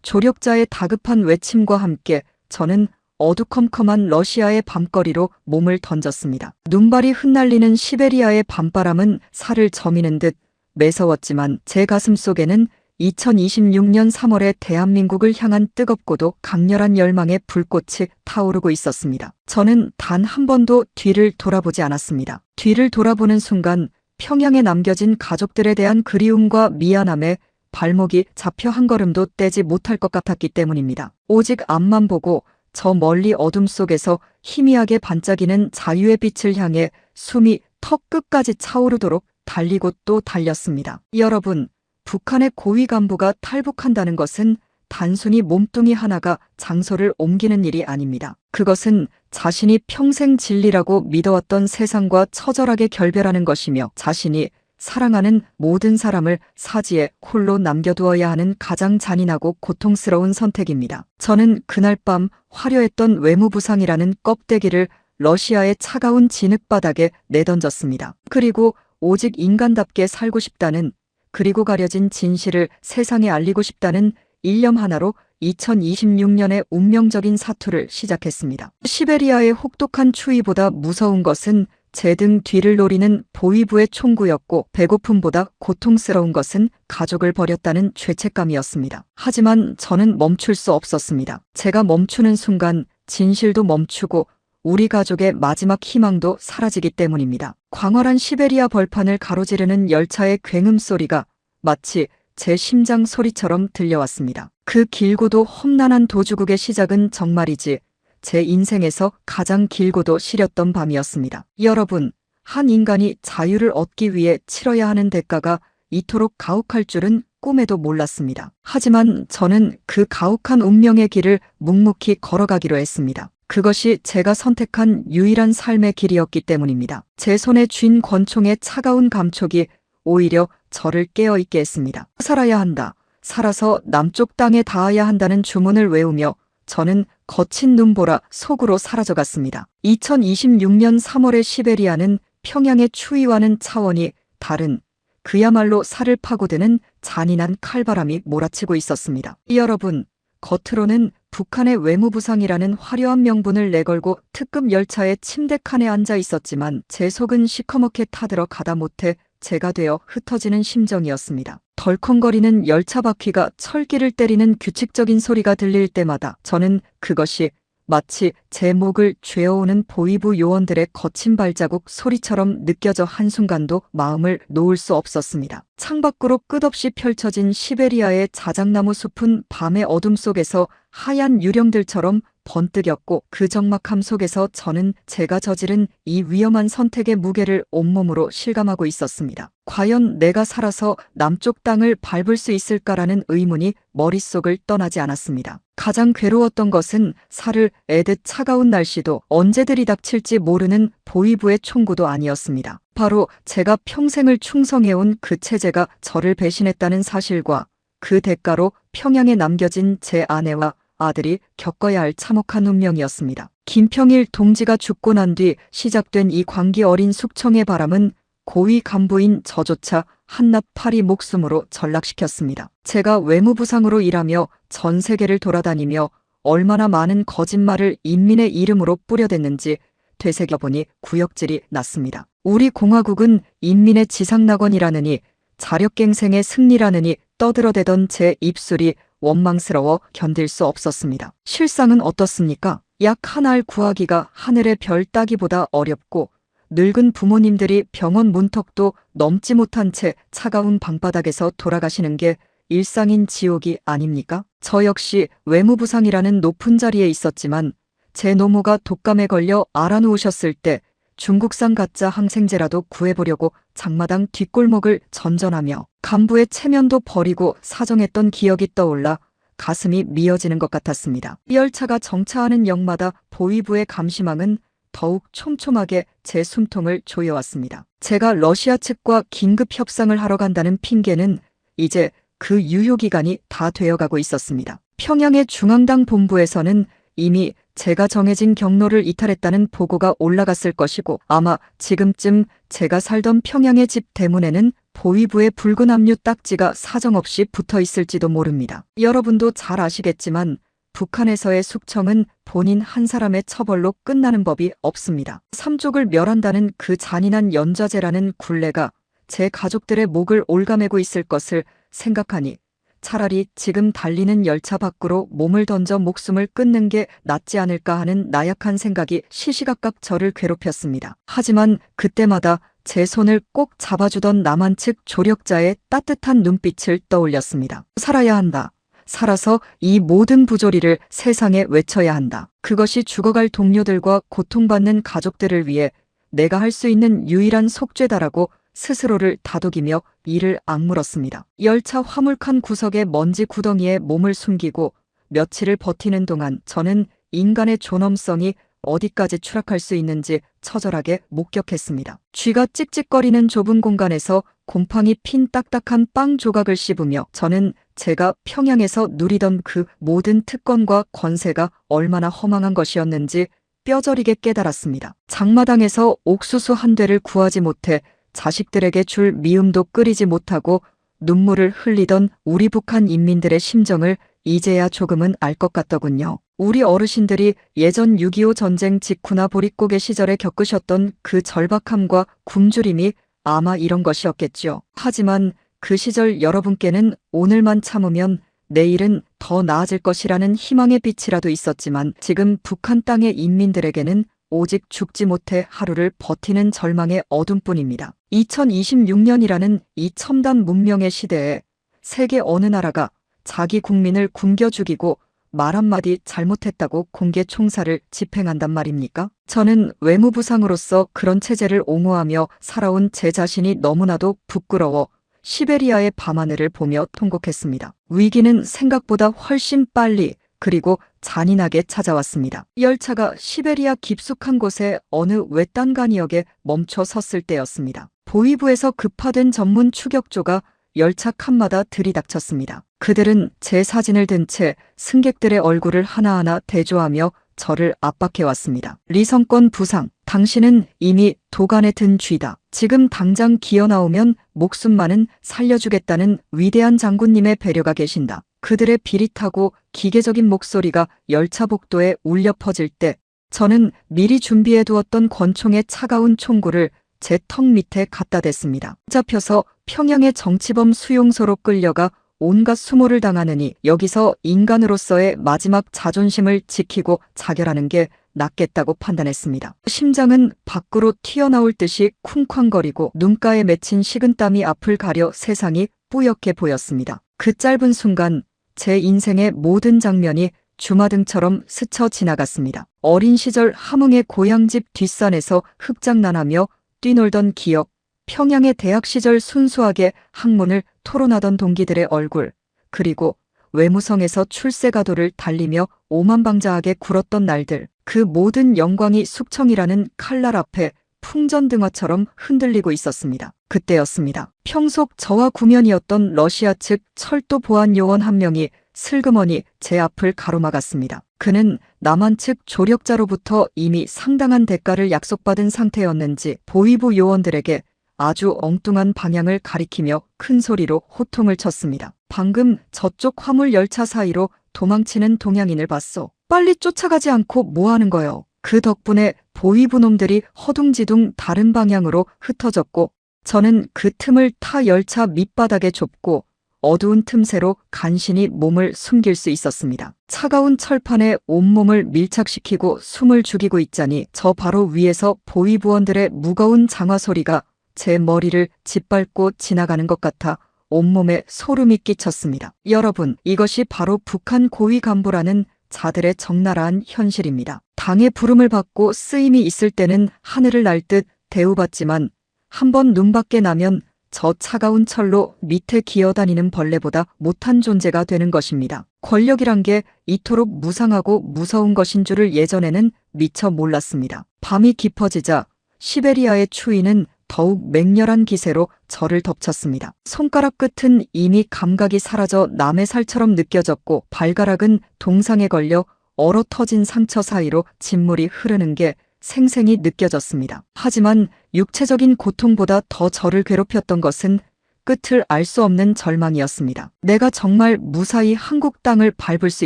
조력자의 다급한 외침과 함께 저는 어두컴컴한 러시아의 밤거리로 몸을 던졌습니다. 눈발이 흩날리는 시베리아의 밤바람은 살을 저미는 듯 매서웠지만 제 가슴 속에는 2026년 3월에 대한민국을 향한 뜨겁고도 강렬한 열망의 불꽃이 타오르고 있었습니다. 저는 단 한 번도 뒤를 돌아보지 않았습니다. 뒤를 돌아보는 순간 평양에 남겨진 가족들에 대한 그리움과 미안함에 발목이 잡혀 한 걸음도 떼지 못할 것 같았기 때문입니다. 오직 앞만 보고 저 멀리 어둠 속에서 희미하게 반짝이는 자유의 빛을 향해 숨이 턱 끝까지 차오르도록 달리고 또 달렸습니다. 여러분, 북한의 고위 간부가 탈북한다는 것은 단순히 몸뚱이 하나가 장소를 옮기는 일이 아닙니다. 그것은 자신이 평생 진리라고 믿어왔던 세상과 처절하게 결별하는 것이며 자신이 사랑하는 모든 사람을 사지에 홀로 남겨두어야 하는 가장 잔인하고 고통스러운 선택입니다. 저는 그날 밤 화려했던 외무부상이라는 껍데기를 러시아의 차가운 진흙바닥에 내던졌습니다. 그리고 오직 인간답게 살고 싶다는, 그리고 가려진 진실을 세상에 알리고 싶다는 일념 하나로 2026년의 운명적인 사투를 시작했습니다. 시베리아의 혹독한 추위보다 무서운 것은 제 등 뒤를 노리는 보위부의 총구였고, 배고픔보다 고통스러운 것은 가족을 버렸다는 죄책감이었습니다. 하지만 저는 멈출 수 없었습니다. 제가 멈추는 순간 진실도 멈추고 우리 가족의 마지막 희망도 사라지기 때문입니다. 광활한 시베리아 벌판을 가로지르는 열차의 굉음 소리가 마치 제 심장 소리처럼 들려왔습니다. 그 길고도 험난한 도주국의 시작은 정말이지 제 인생에서 가장 길고도 시렸던 밤이었습니다. 여러분, 한 인간이 자유를 얻기 위해 치러야 하는 대가가 이토록 가혹할 줄은 꿈에도 몰랐습니다. 하지만 저는 그 가혹한 운명의 길을 묵묵히 걸어가기로 했습니다. 그것이 제가 선택한 유일한 삶의 길이었기 때문입니다. 제 손에 쥔 권총의 차가운 감촉이 오히려 저를 깨어있게 했습니다. 살아야 한다. 살아서 남쪽 땅에 닿아야 한다는 주문을 외우며 저는 거친 눈보라 속으로 사라져갔습니다. 2026년 3월의 시베리아는 평양의 추위와는 차원이 다른, 그야말로 살을 파고드는 잔인한 칼바람이 몰아치고 있었습니다. 여러분, 겉으로는 북한의 외무부상이라는 화려한 명분을 내걸고 특급 열차의 침대 칸에 앉아 있었지만 제 속은 시커멓게 타들어 가다 못해 제가 되어 흩어지는 심정이었습니다. 덜컹거리는 열차 바퀴가 철기를 때리는 규칙적인 소리가 들릴 때마다 저는 그것이 마치 제 목을 죄어오는 보위부 요원들의 거친 발자국 소리처럼 느껴져 한순간도 마음을 놓을 수 없었습니다. 창밖으로 끝없이 펼쳐진 시베리아의 자작나무 숲은 밤의 어둠 속에서 하얀 유령들처럼 번뜩였고, 그 적막함 속에서 저는 제가 저지른 이 위험한 선택의 무게를 온몸으로 실감하고 있었습니다. 과연 내가 살아서 남쪽 땅을 밟을 수 있을까라는 의문이 머릿속을 떠나지 않았습니다. 가장 괴로웠던 것은 살을 애듯 차가운 날씨도 언제 들이닥칠지 모르는 보위부의 총구도 아니었습니다. 바로 제가 평생을 충성해온 그 체제가 저를 배신했다는 사실과 그 대가로 평양에 남겨진 제 아내와 아들이 겪어야 할 참혹한 운명이었습니다. 김평일 동지가 죽고 난 뒤 시작된 이 광기 어린 숙청의 바람은 고위 간부인 저조차 한낱 파리 목숨으로 전락시켰습니다. 제가 외무부상으로 일하며 전 세계를 돌아다니며 얼마나 많은 거짓말을 인민의 이름으로 뿌려댔는지 되새겨보니 구역질이 났습니다. 우리 공화국은 인민의 지상낙원이라느니 자력갱생의 승리라느니 떠들어대던 제 입술이 원망스러워 견딜 수 없었습니다. 실상은 어떻습니까? 약 한 알 구하기가 하늘의 별 따기보다 어렵고, 늙은 부모님들이 병원 문턱도 넘지 못한 채 차가운 방바닥에서 돌아가시는 게 일상인 지옥이 아닙니까? 저 역시 외무부상이라는 높은 자리에 있었지만 제 노모가 독감에 걸려 알아누우셨을 때 중국산 가짜 항생제라도 구해보려고 장마당 뒷골목을 전전하며 간부의 체면도 버리고 사정했던 기억이 떠올라 가슴이 미어지는 것 같았습니다. 열차가 정차하는 역마다 보위부의 감시망은 더욱 촘촘하게 제 숨통을 조여왔습니다. 제가 러시아 측과 긴급 협상을 하러 간다는 핑계는 이제 그 유효기간이 다 되어가고 있었습니다. 평양의 중앙당 본부에서는 이미 제가 정해진 경로를 이탈했다는 보고가 올라갔을 것이고, 아마 지금쯤 제가 살던 평양의 집 대문에는 보위부의 붉은 압류 딱지가 사정없이 붙어 있을지도 모릅니다. 여러분도 잘 아시겠지만 북한에서의 숙청은 본인 한 사람의 처벌로 끝나는 법이 없습니다. 삼족을 멸한다는 그 잔인한 연좌제라는 굴레가 제 가족들의 목을 올가매고 있을 것을 생각하니 차라리 지금 달리는 열차 밖으로 몸을 던져 목숨을 끊는 게 낫지 않을까 하는 나약한 생각이 시시각각 저를 괴롭혔습니다. 하지만 그때마다 제 손을 꼭 잡아주던 남한 측 조력자의 따뜻한 눈빛을 떠올렸습니다. 살아야 한다. 살아서 이 모든 부조리를 세상에 외쳐야 한다. 그것이 죽어갈 동료들과 고통받는 가족들을 위해 내가 할 수 있는 유일한 속죄다라고 스스로를 다독이며 이를 악물었습니다. 열차 화물칸 구석의 먼지 구덩이에 몸을 숨기고 며칠을 버티는 동안 저는 인간의 존엄성이 어디까지 추락할 수 있는지 처절하게 목격했습니다. 쥐가 찍찍거리는 좁은 공간에서 곰팡이 핀 딱딱한 빵 조각을 씹으며 저는 제가 평양에서 누리던 그 모든 특권과 권세가 얼마나 허망한 것이었는지 뼈저리게 깨달았습니다. 장마당에서 옥수수 한 대를 구하지 못해 자식들에게 줄 미음도 끓이지 못하고 눈물을 흘리던 우리 북한 인민들의 심정을 이제야 조금은 알 것 같더군요. 우리 어르신들이 예전 6.25 전쟁 직후나 보릿고개 시절에 겪으셨던 그 절박함과 굶주림이 아마 이런 것이었겠지요. 하지만 그 시절 여러분께는 오늘만 참으면 내일은 더 나아질 것이라는 희망의 빛이라도 있었지만 지금 북한 땅의 인민들에게는 오직 죽지 못해 하루를 버티는 절망의 어둠뿐입니다. 2026년이라는 이 첨단 문명의 시대에 세계 어느 나라가 자기 국민을 굶겨 죽이고 말 한마디 잘못했다고 공개 총살을 집행한단 말입니까? 저는 외무부상으로서 그런 체제를 옹호하며 살아온 제 자신이 너무나도 부끄러워 시베리아의 밤하늘을 보며 통곡했습니다. 위기는 생각보다 훨씬 빨리 그리고 잔인하게 찾아왔습니다. 열차가 시베리아 깊숙한 곳의 어느 외딴 간이역에 멈춰 섰을 때였습니다. 보위부에서 급파된 전문 추격조가 열차 칸마다 들이닥쳤습니다. 그들은 제 사진을 든 채 승객들의 얼굴을 하나하나 대조하며 저를 압박해왔습니다. 리성권 부상, 당신은 이미 도간에 든 쥐다. 지금 당장 기어 나오면 목숨만은 살려주겠다는 위대한 장군님의 배려가 계신다. 그들의 비릿하고 기계적인 목소리가 열차 복도에 울려 퍼질 때 저는 미리 준비해두었던 권총의 차가운 총구를 제 턱 밑에 갖다 댔습니다. 잡혀서 평양의 정치범 수용소로 끌려가 온갖 수모를 당하느니 여기서 인간으로서의 마지막 자존심을 지키고 자결하는 게 낫겠다고 판단했습니다. 심장은 밖으로 튀어나올 듯이 쿵쾅거리고 눈가에 맺힌 식은땀이 앞을 가려 세상이 뿌옇게 보였습니다. 그 짧은 순간 제 인생의 모든 장면이 주마등처럼 스쳐 지나갔습니다. 어린 시절 함흥의 고향집 뒷산에서 흙장난하며 뛰놀던 기억, 평양의 대학 시절 순수하게 학문을 토론하던 동기들의 얼굴, 그리고 외무성에서 출세가도를 달리며 오만방자하게 굴었던 날들, 그 모든 영광이 숙청이라는 칼날 앞에 풍전등화처럼 흔들리고 있었습니다. 그때였습니다. 평소 저와 구면이었던 러시아 측 철도 보안 요원 한 명이 슬그머니 제 앞을 가로막았습니다. 그는 남한 측 조력자로부터 이미 상당한 대가를 약속받은 상태였는지 보위부 요원들에게 아주 엉뚱한 방향을 가리키며 큰 소리로 호통을 쳤습니다. 방금 저쪽 화물 열차 사이로 도망치는 동양인을 봤소. 빨리 쫓아가지 않고 뭐 하는 거요? 그 덕분에 보위부 놈들이 허둥지둥 다른 방향으로 흩어졌고 저는 그 틈을 타 열차 밑바닥에 좁고 어두운 틈새로 간신히 몸을 숨길 수 있었습니다. 차가운 철판에 온몸을 밀착시키고 숨을 죽이고 있자니 저 바로 위에서 보위부원들의 무거운 장화 소리가 제 머리를 짓밟고 지나가는 것 같아 온몸에 소름이 끼쳤습니다. 여러분, 이것이 바로 북한 고위 간부라는 자들의 적나라한 현실입니다. 당의 부름을 받고 쓰임이 있을 때는 하늘을 날 듯 대우받지만 한번 눈밖에 나면 저 차가운 철로 밑에 기어다니는 벌레보다 못한 존재가 되는 것입니다. 권력이란 게 이토록 무상하고 무서운 것인 줄을 예전에는 미처 몰랐습니다. 밤이 깊어지자 시베리아의 추위는 더욱 맹렬한 기세로 저를 덮쳤습니다. 손가락 끝은 이미 감각이 사라져 남의 살처럼 느껴졌고 발가락은 동상에 걸려 얼어 터진 상처 사이로 진물이 흐르는 게 생생히 느껴졌습니다. 하지만 육체적인 고통보다 더 저를 괴롭혔던 것은 끝을 알 수 없는 절망이었습니다. 내가 정말 무사히 한국 땅을 밟을 수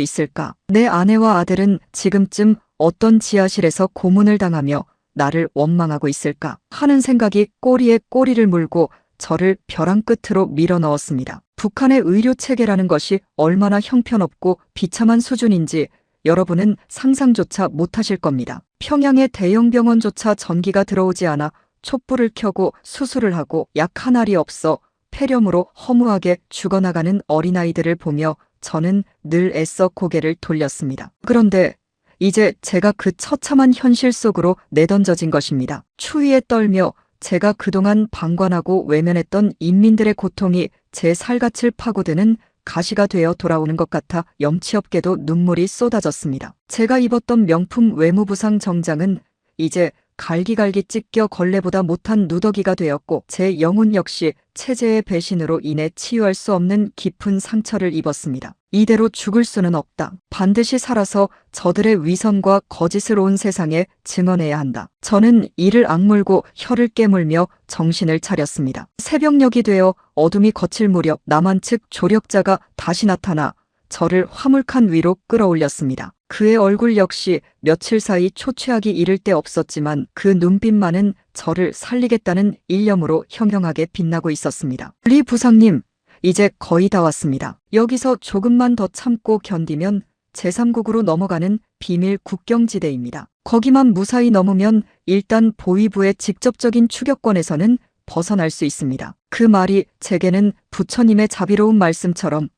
있을까? 내 아내와 아들은 지금쯤 어떤 지하실에서 고문을 당하며 나를 원망하고 있을까 하는 생각이 꼬리에 꼬리를 물고 저를 벼랑 끝으로 밀어 넣었습니다. 북한의 의료 체계라는 것이 얼마나 형편없고 비참한 수준인지 여러분은 상상조차 못하실 겁니다. 평양의 대형 병원조차 전기가 들어오지 않아 촛불을 켜고 수술을 하고 약 한 알이 없어 폐렴으로 허무하게 죽어나가는 어린아이들을 보며 저는 늘 애써 고개를 돌렸습니다. 그런데 이제 제가 그 처참한 현실 속으로 내던져진 것입니다. 추위에 떨며 제가 그동안 방관하고 외면했던 인민들의 고통이 제 살갗을 파고드는 가시가 되어 돌아오는 것 같아 염치없게도 눈물이 쏟아졌습니다. 제가 입었던 명품 외무부상 정장은 이제 갈기갈기 찢겨 걸레보다 못한 누더기가 되었고 제 영혼 역시 체제의 배신으로 인해 치유할 수 없는 깊은 상처를 입었습니다. 이대로 죽을 수는 없다. 반드시 살아서 저들의 위선과 거짓을 온 세상에 증언해야 한다. 저는 이를 악물고 혀를 깨물며 정신을 차렸습니다. 새벽녘이 되어 어둠이 거칠 무렵 남한 측 조력자가 다시 나타나 저를 화물칸 위로 끌어올렸습니다. 그의 얼굴 역시 며칠 사이 초췌하기 이를 데 없었지만 그 눈빛만은 저를 살리겠다는 일념으로 형형하게 빛나고 있었습니다. 리 부상님, 이제 거의 다 왔습니다. 여기서 조금만 더 참고 견디면 제3국으로 넘어가는 비밀 국경지대입니다. 거기만 무사히 넘으면 일단 보위부의 직접적인 추격권에서는 벗어날 수 있습니다. 그 말이 제게는 부처님의 자비로운 말씀처럼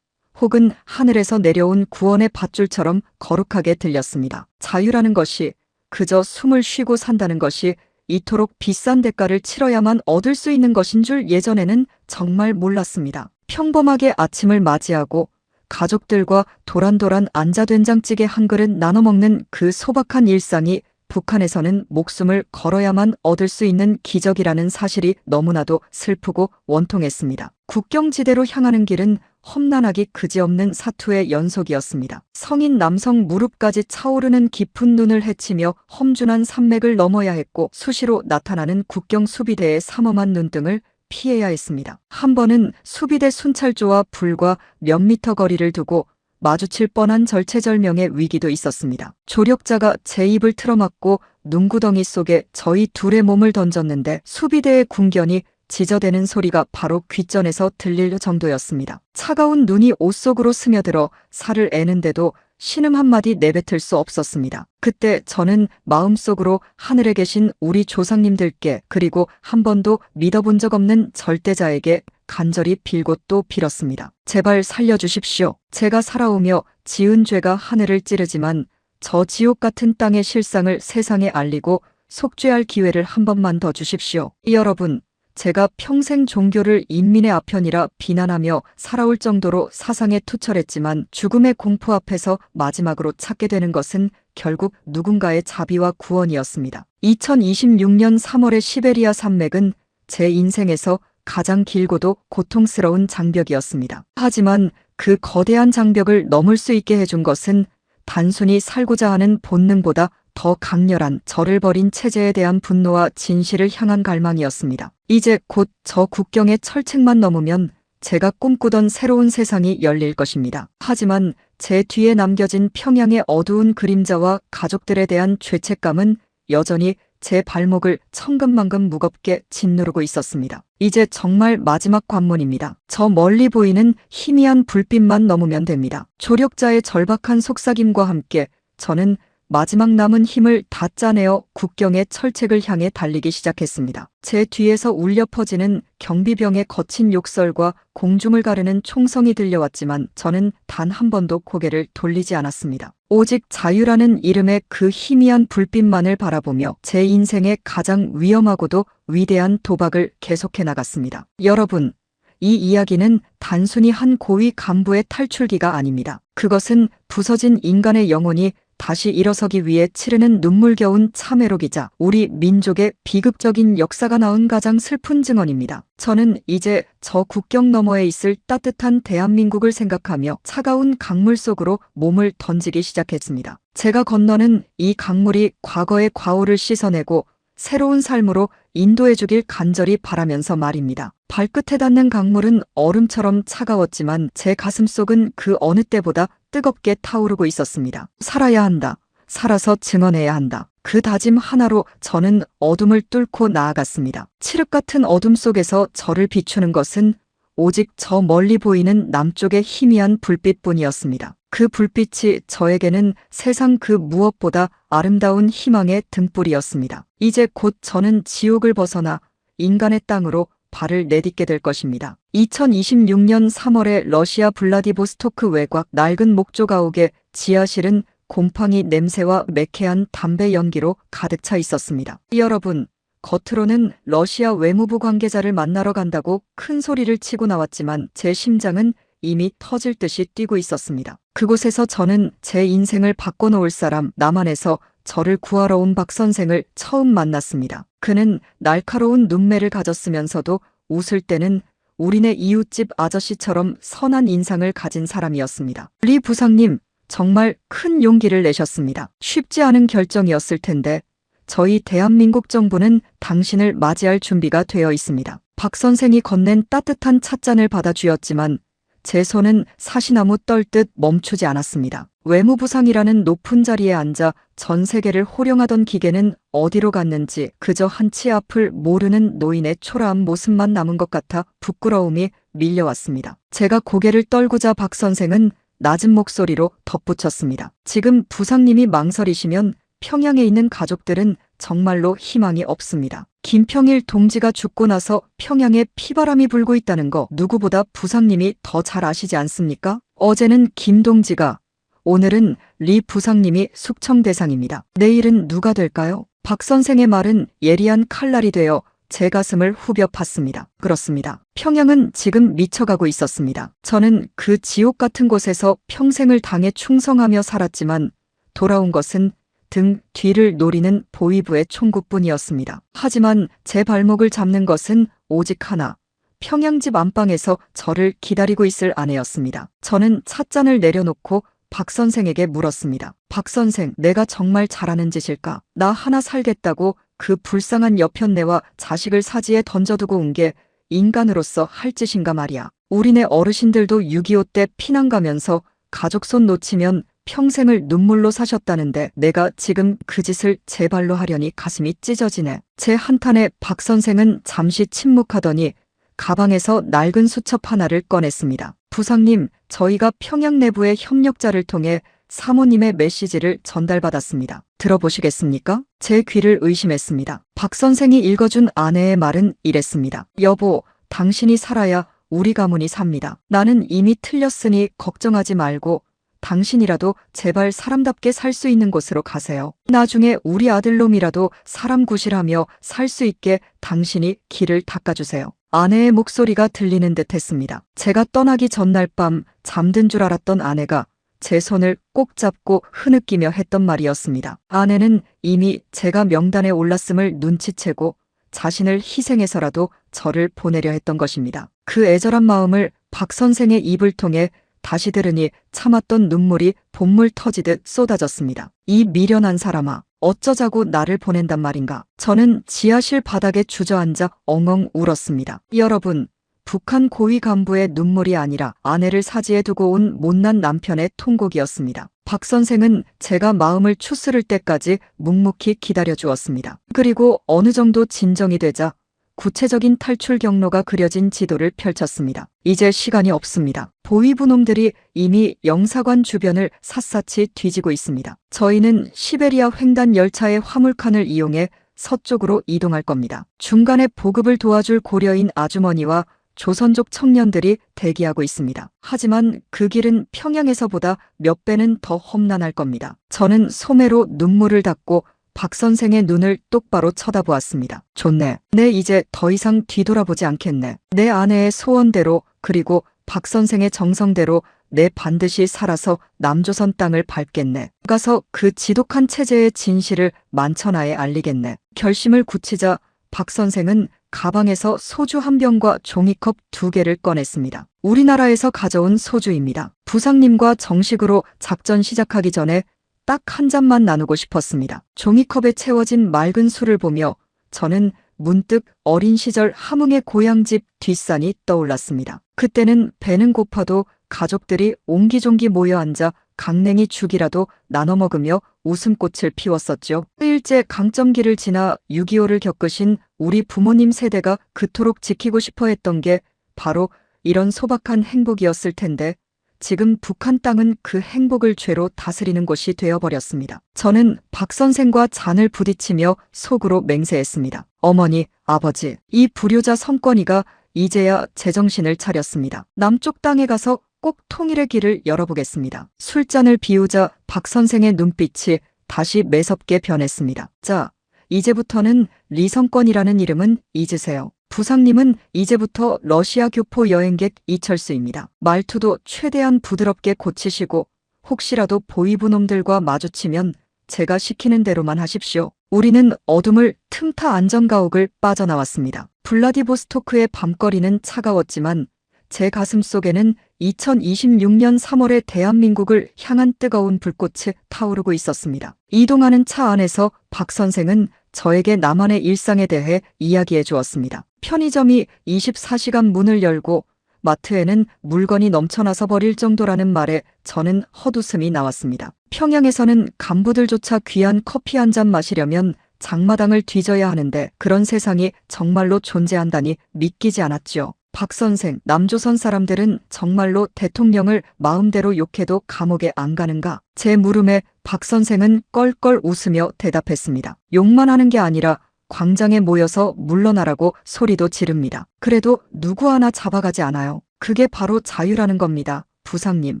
혹은 하늘에서 내려온 구원의 밧줄처럼 거룩하게 들렸습니다. 자유라는 것이 그저 숨을 쉬고 산다는 것이 이토록 비싼 대가를 치러야만 얻을 수 있는 것인 줄 예전에는 정말 몰랐습니다. 평범하게 아침을 맞이하고 가족들과 도란도란 앉아 된장찌개 한 그릇 나눠 먹는 그 소박한 일상이 북한에서는 목숨을 걸어야만 얻을 수 있는 기적이라는 사실이 너무나도 슬프고 원통했습니다. 국경지대로 향하는 길은 험난하기 그지없는 사투의 연속이었습니다. 성인 남성 무릎까지 차오르는 깊은 눈을 헤치며 험준한 산맥을 넘어야 했고 수시로 나타나는 국경 수비대의 삼엄한 눈등을 피해야 했습니다. 한 번은 수비대 순찰조와 불과 몇 미터 거리를 두고 마주칠 뻔한 절체절명의 위기도 있었습니다. 조력자가 제 입을 틀어막고 눈구덩이 속에 저희 둘의 몸을 던졌는데 수비대의 궁견이 지저대는 소리가 바로 귓전에서 들릴 정도였습니다. 차가운 눈이 옷 속으로 스며들어 살을 애는데도 신음 한마디 내뱉을 수 없었습니다. 그때 저는 마음속으로 하늘에 계신 우리 조상님들께 그리고 한 번도 믿어본 적 없는 절대자에게 간절히 빌고 또 빌었습니다. 제발 살려주십시오. 제가 살아오며 지은 죄가 하늘을 찌르지만 저 지옥 같은 땅의 실상을 세상에 알리고 속죄할 기회를 한 번만 더 주십시오. 여러분, 제가 평생 종교를 인민의 아편이라 비난하며 살아올 정도로 사상에 투철했지만 죽음의 공포 앞에서 마지막으로 찾게 되는 것은 결국 누군가의 자비와 구원이었습니다. 2026년 3월의 시베리아 산맥은 제 인생에서 가장 길고도 고통스러운 장벽이었습니다. 하지만 그 거대한 장벽을 넘을 수 있게 해준 것은 단순히 살고자 하는 본능보다 더 강렬한 저를 버린 체제에 대한 분노와 진실을 향한 갈망이었습니다. 이제 곧 저 국경의 철책만 넘으면 제가 꿈꾸던 새로운 세상이 열릴 것입니다. 하지만 제 뒤에 남겨진 평양의 어두운 그림자와 가족들에 대한 죄책감은 여전히 제 발목을 천근만근 무겁게 짓누르고 있었습니다. 이제 정말 마지막 관문입니다. 저 멀리 보이는 희미한 불빛만 넘으면 됩니다. 조력자의 절박한 속삭임과 함께 저는 마지막 남은 힘을 다 짜내어 국경의 철책을 향해 달리기 시작했습니다. 제 뒤에서 울려 퍼지는 경비병의 거친 욕설과 공중을 가르는 총성이 들려왔지만 저는 단 한 번도 고개를 돌리지 않았습니다. 오직 자유라는 이름의 그 희미한 불빛만을 바라보며 제 인생의 가장 위험하고도 위대한 도박을 계속해 나갔습니다. 여러분, 이 이야기는 단순히 한 고위 간부의 탈출기가 아닙니다. 그것은 부서진 인간의 영혼이 다시 일어서기 위해 치르는 눈물겨운 참회록이자 우리 민족의 비극적인 역사가 낳은 가장 슬픈 증언입니다. 저는 이제 저 국경 너머에 있을 따뜻한 대한민국을 생각하며 차가운 강물 속으로 몸을 던지기 시작했습니다. 제가 건너는 이 강물이 과거의 과오를 씻어내고 새로운 삶으로 인도해주길 간절히 바라면서 말입니다. 발끝에 닿는 강물은 얼음처럼 차가웠지만 제 가슴속은 그 어느 때보다 뜨겁게 타오르고 있었습니다. 살아야 한다. 살아서 증언해야 한다. 그 다짐 하나로 저는 어둠을 뚫고 나아갔습니다. 칠흑 같은 어둠 속에서 저를 비추는 것은 오직 저 멀리 보이는 남쪽의 희미한 불빛뿐이었습니다. 그 불빛이 저에게는 세상 그 무엇보다 아름다운 희망의 등불이었습니다. 이제 곧 저는 지옥을 벗어나 인간의 땅으로 발을 내딛게 될 것입니다. 2026년 3월에 러시아 블라디보스토크 외곽 낡은 목조가옥의 지하실은 곰팡이 냄새와 매캐한 담배 연기로 가득 차 있었습니다. 여러분, 겉으로는 러시아 외무부 관계자를 만나러 간다고 큰 소리를 치고 나왔지만 제 심장은 이미 터질 듯이 뛰고 있었습니다. 그곳에서 저는 제 인생을 바꿔놓을 사람 남한에서 저를 구하러 온 박 선생을 처음 만났습니다. 그는 날카로운 눈매를 가졌으면서도 웃을 때는 우리네 이웃집 아저씨처럼 선한 인상을 가진 사람이었습니다. 리 부상님, 정말 큰 용기를 내셨습니다. 쉽지 않은 결정이었을 텐데 저희 대한민국 정부는 당신을 맞이할 준비가 되어 있습니다. 박 선생이 건넨 따뜻한 찻잔을 받아 쥐었지만 제 손은 사시나무 떨듯 멈추지 않았습니다. 외무부상이라는 높은 자리에 앉아 전 세계를 호령하던 기계는 어디로 갔는지 그저 한치 앞을 모르는 노인의 초라한 모습만 남은 것 같아 부끄러움이 밀려왔습니다. 제가 고개를 떨구자 박 선생은 낮은 목소리로 덧붙였습니다. 지금 부상님이 망설이시면 평양에 있는 가족들은 정말로 희망이 없습니다. 김평일 동지가 죽고 나서 평양에 피바람이 불고 있다는 거 누구보다 부상님이 더 잘 아시지 않습니까? 어제는 김 동지가, 오늘은 리 부상님이 숙청 대상입니다. 내일은 누가 될까요? 박 선생의 말은 예리한 칼날이 되어 제 가슴을 후벼 팠습니다. 그렇습니다. 평양은 지금 미쳐가고 있었습니다. 저는 그 지옥 같은 곳에서 평생을 당에 충성하며 살았지만 돌아온 것은 등 뒤를 노리는 보위부의 총구뿐이었습니다. 하지만 제 발목을 잡는 것은 오직 하나, 평양집 안방에서 저를 기다리고 있을 아내였습니다. 저는 찻잔을 내려놓고 박 선생에게 물었습니다. 박 선생, 내가 정말 잘하는 짓일까? 나 하나 살겠다고 그 불쌍한 여편네와 자식을 사지에 던져두고 온 게 인간으로서 할 짓인가 말이야. 우리네 어르신들도 6.25 때 피난 가면서 가족 손 놓치면 평생을 눈물로 사셨다는데 내가 지금 그 짓을 제 발로 하려니 가슴이 찢어지네. 제 한탄에 박 선생은 잠시 침묵하더니 가방에서 낡은 수첩 하나를 꺼냈습니다. 부상님, 저희가 평양 내부의 협력자를 통해 사모님의 메시지를 전달받았습니다. 들어보시겠습니까? 제 귀를 의심했습니다. 박 선생이 읽어준 아내의 말은 이랬습니다. 여보, 당신이 살아야 우리 가문이 삽니다. 나는 이미 틀렸으니 걱정하지 말고 당신이라도 제발 사람답게 살 수 있는 곳으로 가세요. 나중에 우리 아들놈이라도 사람 구실하며 살 수 있게 당신이 길을 닦아주세요. 아내의 목소리가 들리는 듯 했습니다. 제가 떠나기 전날 밤 잠든 줄 알았던 아내가 제 손을 꼭 잡고 흐느끼며 했던 말이었습니다. 아내는 이미 제가 명단에 올랐음을 눈치채고 자신을 희생해서라도 저를 보내려 했던 것입니다. 그 애절한 마음을 박 선생의 입을 통해 다시 들으니 참았던 눈물이 봇물 터지듯 쏟아졌습니다. 이 미련한 사람아, 어쩌자고 나를 보낸단 말인가. 저는 지하실 바닥에 주저앉아 엉엉 울었습니다. 여러분, 북한 고위 간부의 눈물이 아니라 아내를 사지에 두고 온 못난 남편의 통곡이었습니다. 박 선생은 제가 마음을 추스를 때까지 묵묵히 기다려주었습니다. 그리고 어느 정도 진정이 되자 구체적인 탈출 경로가 그려진 지도를 펼쳤습니다. 이제 시간이 없습니다. 보위부 놈들이 이미 영사관 주변을 샅샅이 뒤지고 있습니다. 저희는 시베리아 횡단 열차의 화물칸을 이용해 서쪽으로 이동할 겁니다. 중간에 보급을 도와줄 고려인 아주머니와 조선족 청년들이 대기하고 있습니다. 하지만 그 길은 평양에서보다 몇 배는 더 험난할 겁니다. 저는 소매로 눈물을 닦고 박 선생의 눈을 똑바로 쳐다보았습니다. 좋네. 내 이제 더 이상 뒤돌아보지 않겠네. 내 아내의 소원대로 그리고 박 선생의 정성대로 내 반드시 살아서 남조선 땅을 밟겠네. 가서 그 지독한 체제의 진실을 만천하에 알리겠네. 결심을 굳히자 박 선생은 가방에서 소주 한 병과 종이컵 2개를 꺼냈습니다. 우리나라에서 가져온 소주입니다. 부상님과 정식으로 작전 시작하기 전에 딱 한 잔만 나누고 싶었습니다. 종이컵에 채워진 맑은 술을 보며 저는 문득 어린 시절 함흥의 고향집 뒷산이 떠올랐습니다. 그때는 배는 고파도 가족들이 옹기종기 모여 앉아 강냉이 죽이라도 나눠 먹으며 웃음꽃을 피웠었죠. 일제 강점기를 지나 6.25를 겪으신 우리 부모님 세대가 그토록 지키고 싶어 했던 게 바로 이런 소박한 행복이었을 텐데 지금 북한 땅은 그 행복을 죄로 다스리는 곳이 되어버렸습니다. 저는 박 선생과 잔을 부딪히며 속으로 맹세했습니다. 어머니, 아버지, 이 불효자 성권이가 이제야 제정신을 차렸습니다. 남쪽 땅에 가서 꼭 통일의 길을 열어보겠습니다. 술잔을 비우자 박 선생의 눈빛이 다시 매섭게 변했습니다. 자, 이제부터는 리성권이라는 이름은 잊으세요. 부상님은 이제부터 러시아 교포 여행객 이철수입니다. 말투도 최대한 부드럽게 고치시고 혹시라도 보이부 놈들과 마주치면 제가 시키는 대로만 하십시오. 우리는 어둠을 틈타 안전가옥을 빠져나왔습니다. 블라디보스토크의 밤거리는 차가웠지만 제 가슴 속에는 2026년 3월의 대한민국을 향한 뜨거운 불꽃이 타오르고 있었습니다. 이동하는 차 안에서 박 선생은 저에게 나만의 일상에 대해 이야기해 주었습니다. 편의점이 24시간 문을 열고 마트에는 물건이 넘쳐나서 버릴 정도라는 말에 저는 헛웃음이 나왔습니다. 평양에서는 간부들조차 귀한 커피 한 잔 마시려면 장마당을 뒤져야 하는데 그런 세상이 정말로 존재한다니 믿기지 않았지요. 박 선생, 남조선 사람들은 정말로 대통령을 마음대로 욕해도 감옥에 안 가는가? 제 물음에 박 선생은 껄껄 웃으며 대답했습니다. 욕만 하는 게 아니라 광장에 모여서 물러나라고 소리도 지릅니다. 그래도 누구 하나 잡아가지 않아요. 그게 바로 자유라는 겁니다. 부상님,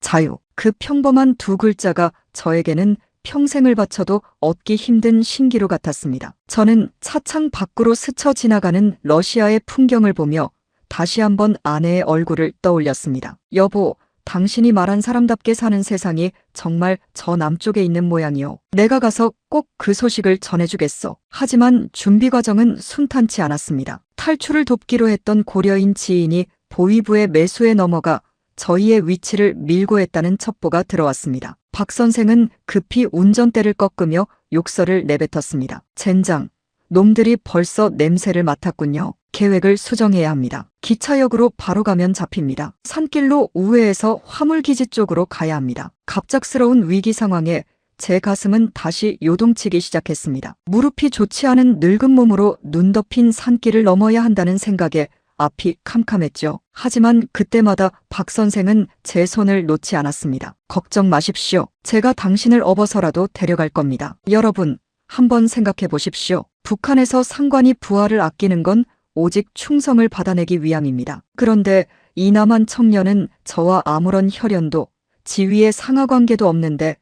자유. 그 평범한 두 글자가 저에게는 평생을 바쳐도 얻기 힘든 신기루 같았습니다. 저는 차창 밖으로 스쳐 지나가는 러시아의 풍경을 보며 다시 한번 아내의 얼굴을 떠올렸습니다. 여보, 당신이 말한 사람답게 사는 세상이 정말 저 남쪽에 있는 모양이요. 내가 가서 꼭 그 소식을 전해주겠어. 하지만 준비 과정은 순탄치 않았습니다. 탈출을 돕기로 했던 고려인 지인이 보위부의 매수에 넘어가 저희의 위치를 밀고 했다는 첩보가 들어왔습니다. 박 선생은 급히 운전대를 꺾으며 욕설을 내뱉었습니다. 젠장, 놈들이 벌써 냄새를 맡았군요. 계획을 수정해야 합니다. 기차역으로 바로 가면 잡힙니다. 산길로 우회해서 화물기지 쪽으로 가야 합니다. 갑작스러운 위기 상황에 제 가슴은 다시 요동치기 시작했습니다. 무릎이 좋지 않은 늙은 몸으로 눈 덮인 산길을 넘어야 한다는 생각에 앞이 캄캄했죠. 하지만 그때마다 박 선생은 제 손을 놓지 않았습니다. 걱정 마십시오. 제가 당신을 업어서라도 데려갈 겁니다. 여러분, 한번 생각해 보십시오. 북한에서 상관이 부하를 아끼는 건 오직 충성을 받아내기 위함입니다. 그런데 이 남한 청년은 저와 아무런 혈연도 지위의 상하관계도 없는데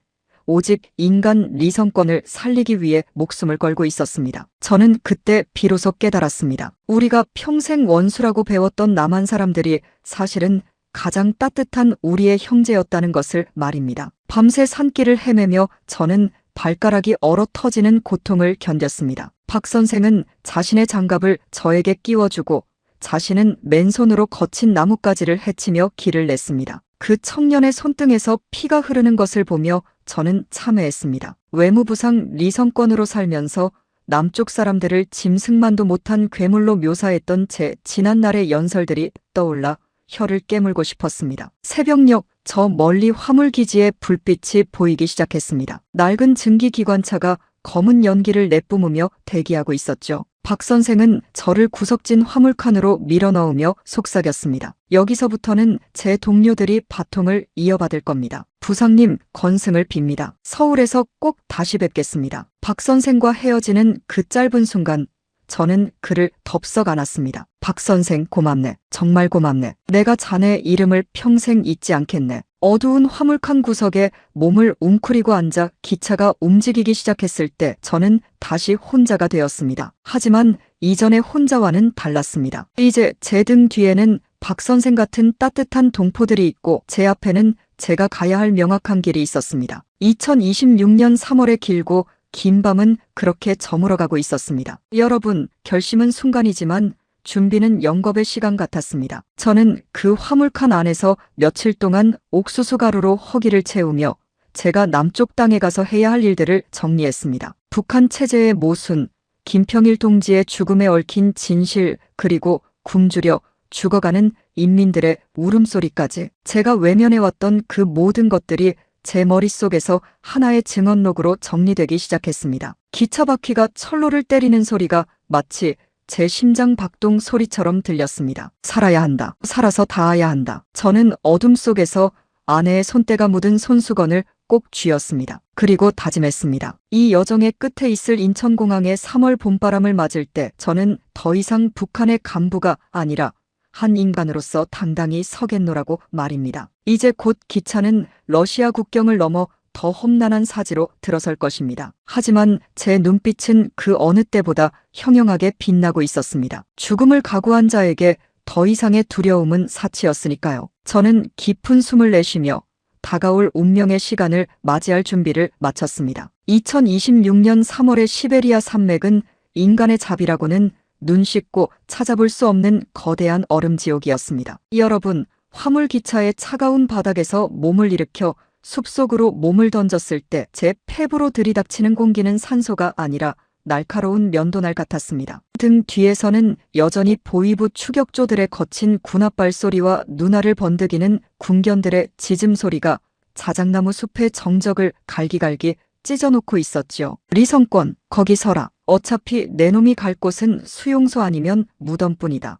오직 인간 리성권을 살리기 위해 목숨을 걸고 있었습니다. 저는 그때 비로소 깨달았습니다. 우리가 평생 원수라고 배웠던 남한 사람들이 사실은 가장 따뜻한 우리의 형제였다는 것을 말입니다. 밤새 산길을 헤매며 저는 발가락이 얼어 터지는 고통을 견뎠습니다. 박 선생은 자신의 장갑을 저에게 끼워주고 자신은 맨손으로 거친 나뭇가지를 헤치며 길을 냈습니다. 그 청년의 손등에서 피가 흐르는 것을 보며 저는 참회했습니다. 외무부상 리성권으로 살면서 남쪽 사람들을 짐승만도 못한 괴물로 묘사했던 제 지난날의 연설들이 떠올라 혀를 깨물고 싶었습니다. 새벽녘 저 멀리 화물기지의 불빛이 보이기 시작했습니다. 낡은 증기기관차가 검은 연기를 내뿜으며 대기하고 있었죠. 박 선생은 저를 구석진 화물칸으로 밀어넣으며 속삭였습니다. 여기서부터는 제 동료들이 바통을 이어받을 겁니다. 부상님, 건승을 빕니다. 서울에서 꼭 다시 뵙겠습니다. 박 선생과 헤어지는 그 짧은 순간 저는 그를 덥석 안았습니다. 박 선생 고맙네. 정말 고맙네. 내가 자네 이름을 평생 잊지 않겠네. 어두운 화물칸 구석에 몸을 웅크리고 앉아 기차가 움직이기 시작했을 때 저는 다시 혼자가 되었습니다. 하지만 이전의 혼자와는 달랐습니다. 이제 제 등 뒤에는 박 선생 같은 따뜻한 동포들이 있고 제 앞에는 제가 가야 할 명확한 길이 있었습니다. 2026년 3월의 길고 긴 밤은 그렇게 저물어가고 있었습니다. 여러분, 결심은 순간이지만 준비는 영겁의 시간 같았습니다. 저는 그 화물칸 안에서 며칠 동안 옥수수 가루로 허기를 채우며 제가 남쪽 땅에 가서 해야 할 일들을 정리했습니다. 북한 체제의 모순, 김평일 동지의 죽음에 얽힌 진실, 그리고 굶주려 죽어가는 인민들의 울음소리까지 제가 외면해왔던 그 모든 것들이 제 머릿속에서 하나의 증언록으로 정리되기 시작했습니다. 기차 바퀴가 철로를 때리는 소리가 마치 제 심장 박동 소리처럼 들렸습니다. 살아야 한다. 살아서 닿아야 한다. 저는 어둠 속에서 아내의 손때가 묻은 손수건을 꼭 쥐었습니다. 그리고 다짐했습니다. 이 여정의 끝에 있을 인천공항의 3월 봄바람을 맞을 때 저는 더 이상 북한의 간부가 아니라 한 인간으로서 당당히 서겠노라고 말입니다. 이제 곧 기차는 러시아 국경을 넘어 더 험난한 사지로 들어설 것입니다. 하지만 제 눈빛은 그 어느 때보다 형형하게 빛나고 있었습니다. 죽음을 각오한 자에게 더 이상의 두려움은 사치였으니까요. 저는 깊은 숨을 내쉬며 다가올 운명의 시간을 맞이할 준비를 마쳤습니다. 2026년 3월의 시베리아 산맥은 인간의 자비라고는 눈 씻고 찾아볼 수 없는 거대한 얼음 지옥이었습니다. 여러분, 화물기차의 차가운 바닥에서 몸을 일으켜 숲속으로 몸을 던졌을 때 제 폐부로 들이닥치는 공기는 산소가 아니라 날카로운 면도날 같았습니다. 등 뒤에서는 여전히 보위부 추격조들의 거친 군합발 소리와 눈알을 번득이는 군견들의 짖음 소리가 자작나무 숲의 정적을 갈기갈기 찢어놓고 있었지요. 리성권, 거기 서라. 어차피 내 놈이 갈 곳은 수용소 아니면 무덤뿐이다.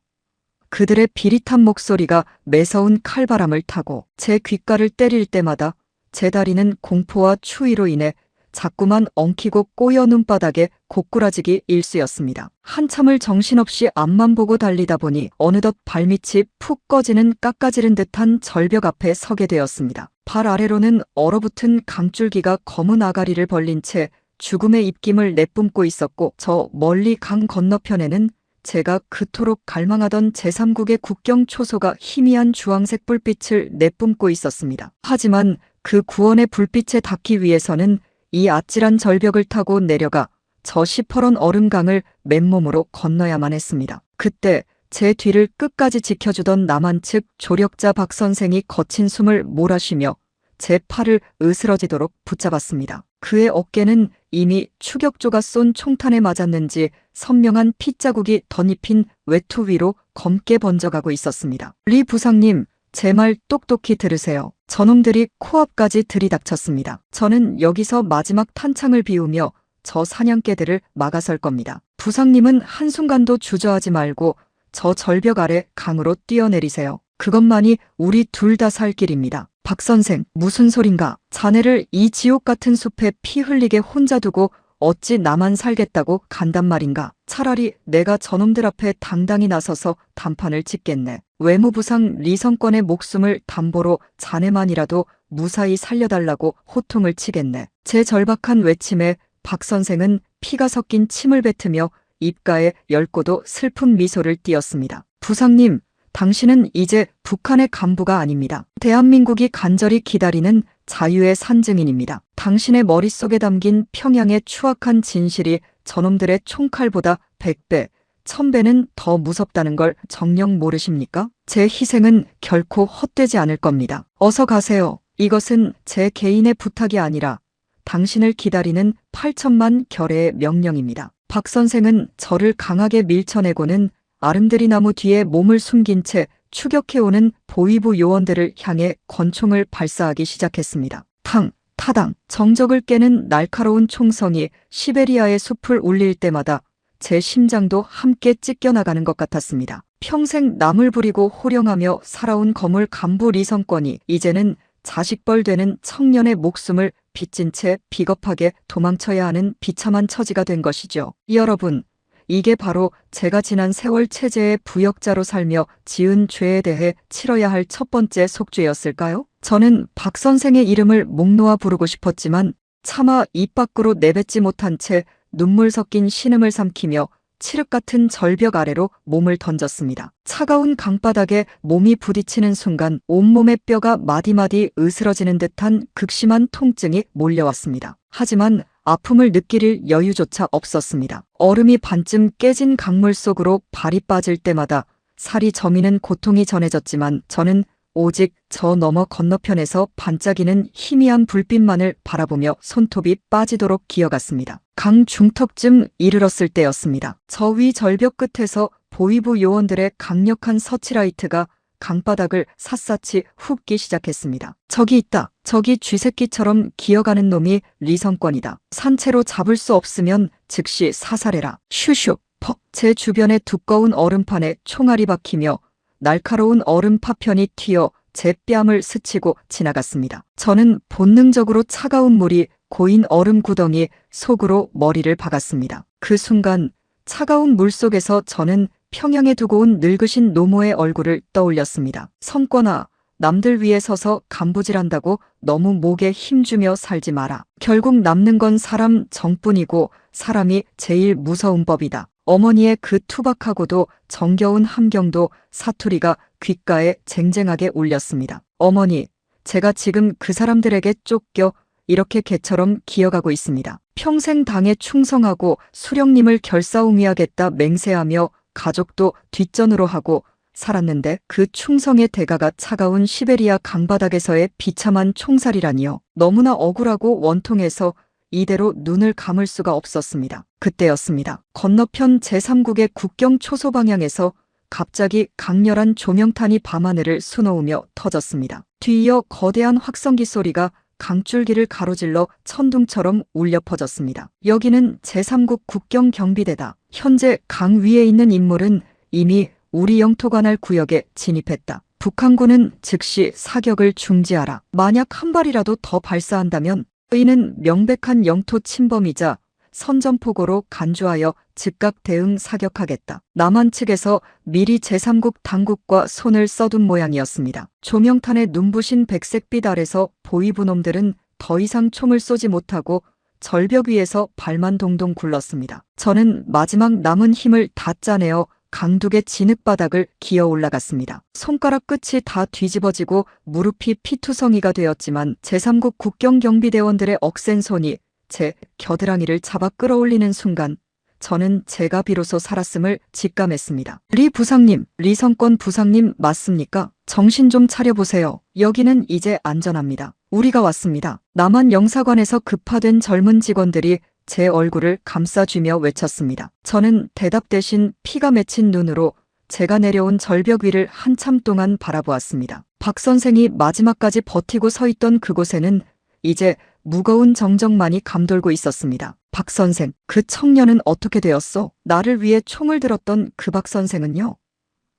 그들의 비릿한 목소리가 매서운 칼바람을 타고 제 귓가를 때릴 때마다 제 다리는 공포와 추위로 인해 자꾸만 엉키고 꼬여 눈바닥에 고꾸라지기 일쑤였습니다. 한참을 정신없이 앞만 보고 달리다 보니 어느덧 발밑이 푹 꺼지는 깎아지른 듯한 절벽 앞에 서게 되었습니다. 발 아래로는 얼어붙은 강줄기가 검은 아가리를 벌린 채 죽음의 입김을 내뿜고 있었고, 저 멀리 강 건너편에는 제가 그토록 갈망하던 제3국의 국경 초소가 희미한 주황색 불빛을 내뿜고 있었습니다. 하지만 그 구원의 불빛에 닿기 위해서는 이 아찔한 절벽을 타고 내려가 저 시퍼런 얼음강을 맨몸으로 건너야만 했습니다. 그때 제 뒤를 끝까지 지켜주던 남한 측 조력자 박 선생이 거친 숨을 몰아쉬며 제 팔을 으스러지도록 붙잡았습니다. 그의 어깨는 이미 추격조가 쏜 총탄에 맞았는지 선명한 핏자국이 덧입힌 외투 위로 검게 번져가고 있었습니다. 리 부상님, 제 말 똑똑히 들으세요. 저놈들이 코앞까지 들이닥쳤습니다. 저는 여기서 마지막 탄창을 비우며 저 사냥개들을 막아설 겁니다. 부상님은 한순간도 주저하지 말고 저 절벽 아래 강으로 뛰어내리세요. 그것만이 우리 둘 다 살 길입니다. 박 선생, 무슨 소린가? 자네를 이 지옥 같은 숲에 피 흘리게 혼자 두고 어찌 나만 살겠다고 간단 말인가? 차라리 내가 저놈들 앞에 당당히 나서서 단판을 짓겠네. 외무부상 리성권의 목숨을 담보로 자네만이라도 무사히 살려달라고 호통을 치겠네. 제 절박한 외침에 박 선생은 피가 섞인 침을 뱉으며 입가에 엷고도 슬픈 미소를 띄었습니다. 부상님, 당신은 이제 북한의 간부가 아닙니다. 대한민국이 간절히 기다리는 자유의 산증인입니다. 당신의 머릿속에 담긴 평양의 추악한 진실이 저놈들의 총칼보다 100배, 1000배는 더 무섭다는 걸 정녕 모르십니까? 제 희생은 결코 헛되지 않을 겁니다. 어서 가세요. 이것은 제 개인의 부탁이 아니라 당신을 기다리는 8천만 결의의 명령입니다. 박 선생은 저를 강하게 밀쳐내고는 아름드리 나무 뒤에 몸을 숨긴 채 추격해오는 보위부 요원들을 향해 권총을 발사하기 시작했습니다. 탕, 타당, 정적을 깨는 날카로운 총성이 시베리아의 숲을 울릴 때마다 제 심장도 함께 찢겨나가는 것 같았습니다. 평생 남을 부리고 호령하며 살아온 거물 간부 리성권이 이제는 자식벌 되는 청년의 목숨을 빚진 채 비겁하게 도망쳐야 하는 비참한 처지가 된 것이죠. 여러분, 이게 바로 제가 지난 세월 체제의 부역자로 살며 지은 죄에 대해 치러야 할 첫 번째 속죄였을까요? 저는 박 선생의 이름을 목 놓아 부르고 싶었지만 차마 입 밖으로 내뱉지 못한 채 눈물 섞인 신음을 삼키며 칠흑 같은 절벽 아래로 몸을 던졌습니다. 차가운 강바닥에 몸이 부딪히는 순간 온몸의 뼈가 마디마디 으스러지는 듯한 극심한 통증이 몰려왔습니다. 하지만 아픔을 느낄 여유조차 없었습니다. 얼음이 반쯤 깨진 강물 속으로 발이 빠질 때마다 살이 저미는 고통이 전해졌지만 저는 오직 저 너머 건너편에서 반짝이는 희미한 불빛만을 바라보며 손톱이 빠지도록 기어갔습니다. 강 중턱쯤 이르렀을 때였습니다. 저 위 절벽 끝에서 보위부 요원들의 강력한 서치라이트가 강바닥을 샅샅이 훑기 시작했습니다. 저기 있다. 저기 쥐새끼처럼 기어가는 놈이 리성권이다. 산채로 잡을 수 없으면 즉시 사살해라. 슈슉, 퍽. 제 주변의 두꺼운 얼음판에 총알이 박히며 날카로운 얼음 파편이 튀어 제 뺨을 스치고 지나갔습니다. 저는 본능적으로 차가운 물이 고인 얼음 구덩이 속으로 머리를 박았습니다. 그 순간 차가운 물 속에서 저는 평양에 두고 온 늙으신 노모의 얼굴을 떠올렸습니다. 성권아, 남들 위에 서서 간부질한다고 너무 목에 힘주며 살지 마라. 결국 남는 건 사람 정뿐이고 사람이 제일 무서운 법이다. 어머니의 그 투박하고도 정겨운 함경도 사투리가 귓가에 쟁쟁하게 울렸습니다. 어머니, 제가 지금 그 사람들에게 쫓겨 이렇게 개처럼 기어가고 있습니다. 평생 당에 충성하고 수령님을 결사옹위하겠다 맹세하며 가족도 뒷전으로 하고 살았는데 그 충성의 대가가 차가운 시베리아 강바닥에서의 비참한 총살이라니요. 너무나 억울하고 원통해서 이대로 눈을 감을 수가 없었습니다. 그때였습니다. 건너편 제3국의 국경 초소 방향에서 갑자기 강렬한 조명탄이 밤하늘을 수놓으며 터졌습니다. 뒤이어 거대한 확성기 소리가 강줄기를 가로질러 천둥처럼 울려 퍼졌습니다. 여기는 제3국 국경경비대다. 현재 강 위에 있는 인물은 이미 우리 영토 관할 구역에 진입했다. 북한군은 즉시 사격을 중지하라. 만약 한 발이라도 더 발사한다면 이는 명백한 영토 침범이자 선전포고로 간주하여 즉각 대응 사격하겠다. 남한 측에서 미리 제3국 당국과 손을 써둔 모양이었습니다. 조명탄에 눈부신 백색빛 아래서 보이부 놈들은 더 이상 총을 쏘지 못하고 절벽 위에서 발만 동동 굴렀습니다. 저는 마지막 남은 힘을 다 짜내어 강둑의 진흙바닥을 기어 올라갔습니다. 손가락 끝이 다 뒤집어지고 무릎이 피투성이가 되었지만 제3국 국경경비대원들의 억센 손이 제 겨드랑이를 잡아 끌어올리는 순간 저는 제가 비로소 살았음을 직감했습니다. 리 부상님, 리성권 부상님 맞습니까? 정신 좀 차려보세요. 여기는 이제 안전합니다. 우리가 왔습니다. 남한 영사관에서 급파된 젊은 직원들이 제 얼굴을 감싸주며 외쳤습니다. 저는 대답 대신 피가 맺힌 눈으로 제가 내려온 절벽 위를 한참 동안 바라보았습니다. 박 선생이 마지막까지 버티고 서 있던 그곳에는 이제 무거운 정적만이 감돌고 있었습니다. 박 선생, 그 청년은 어떻게 되었어? 나를 위해 총을 들었던 그 박 선생은요?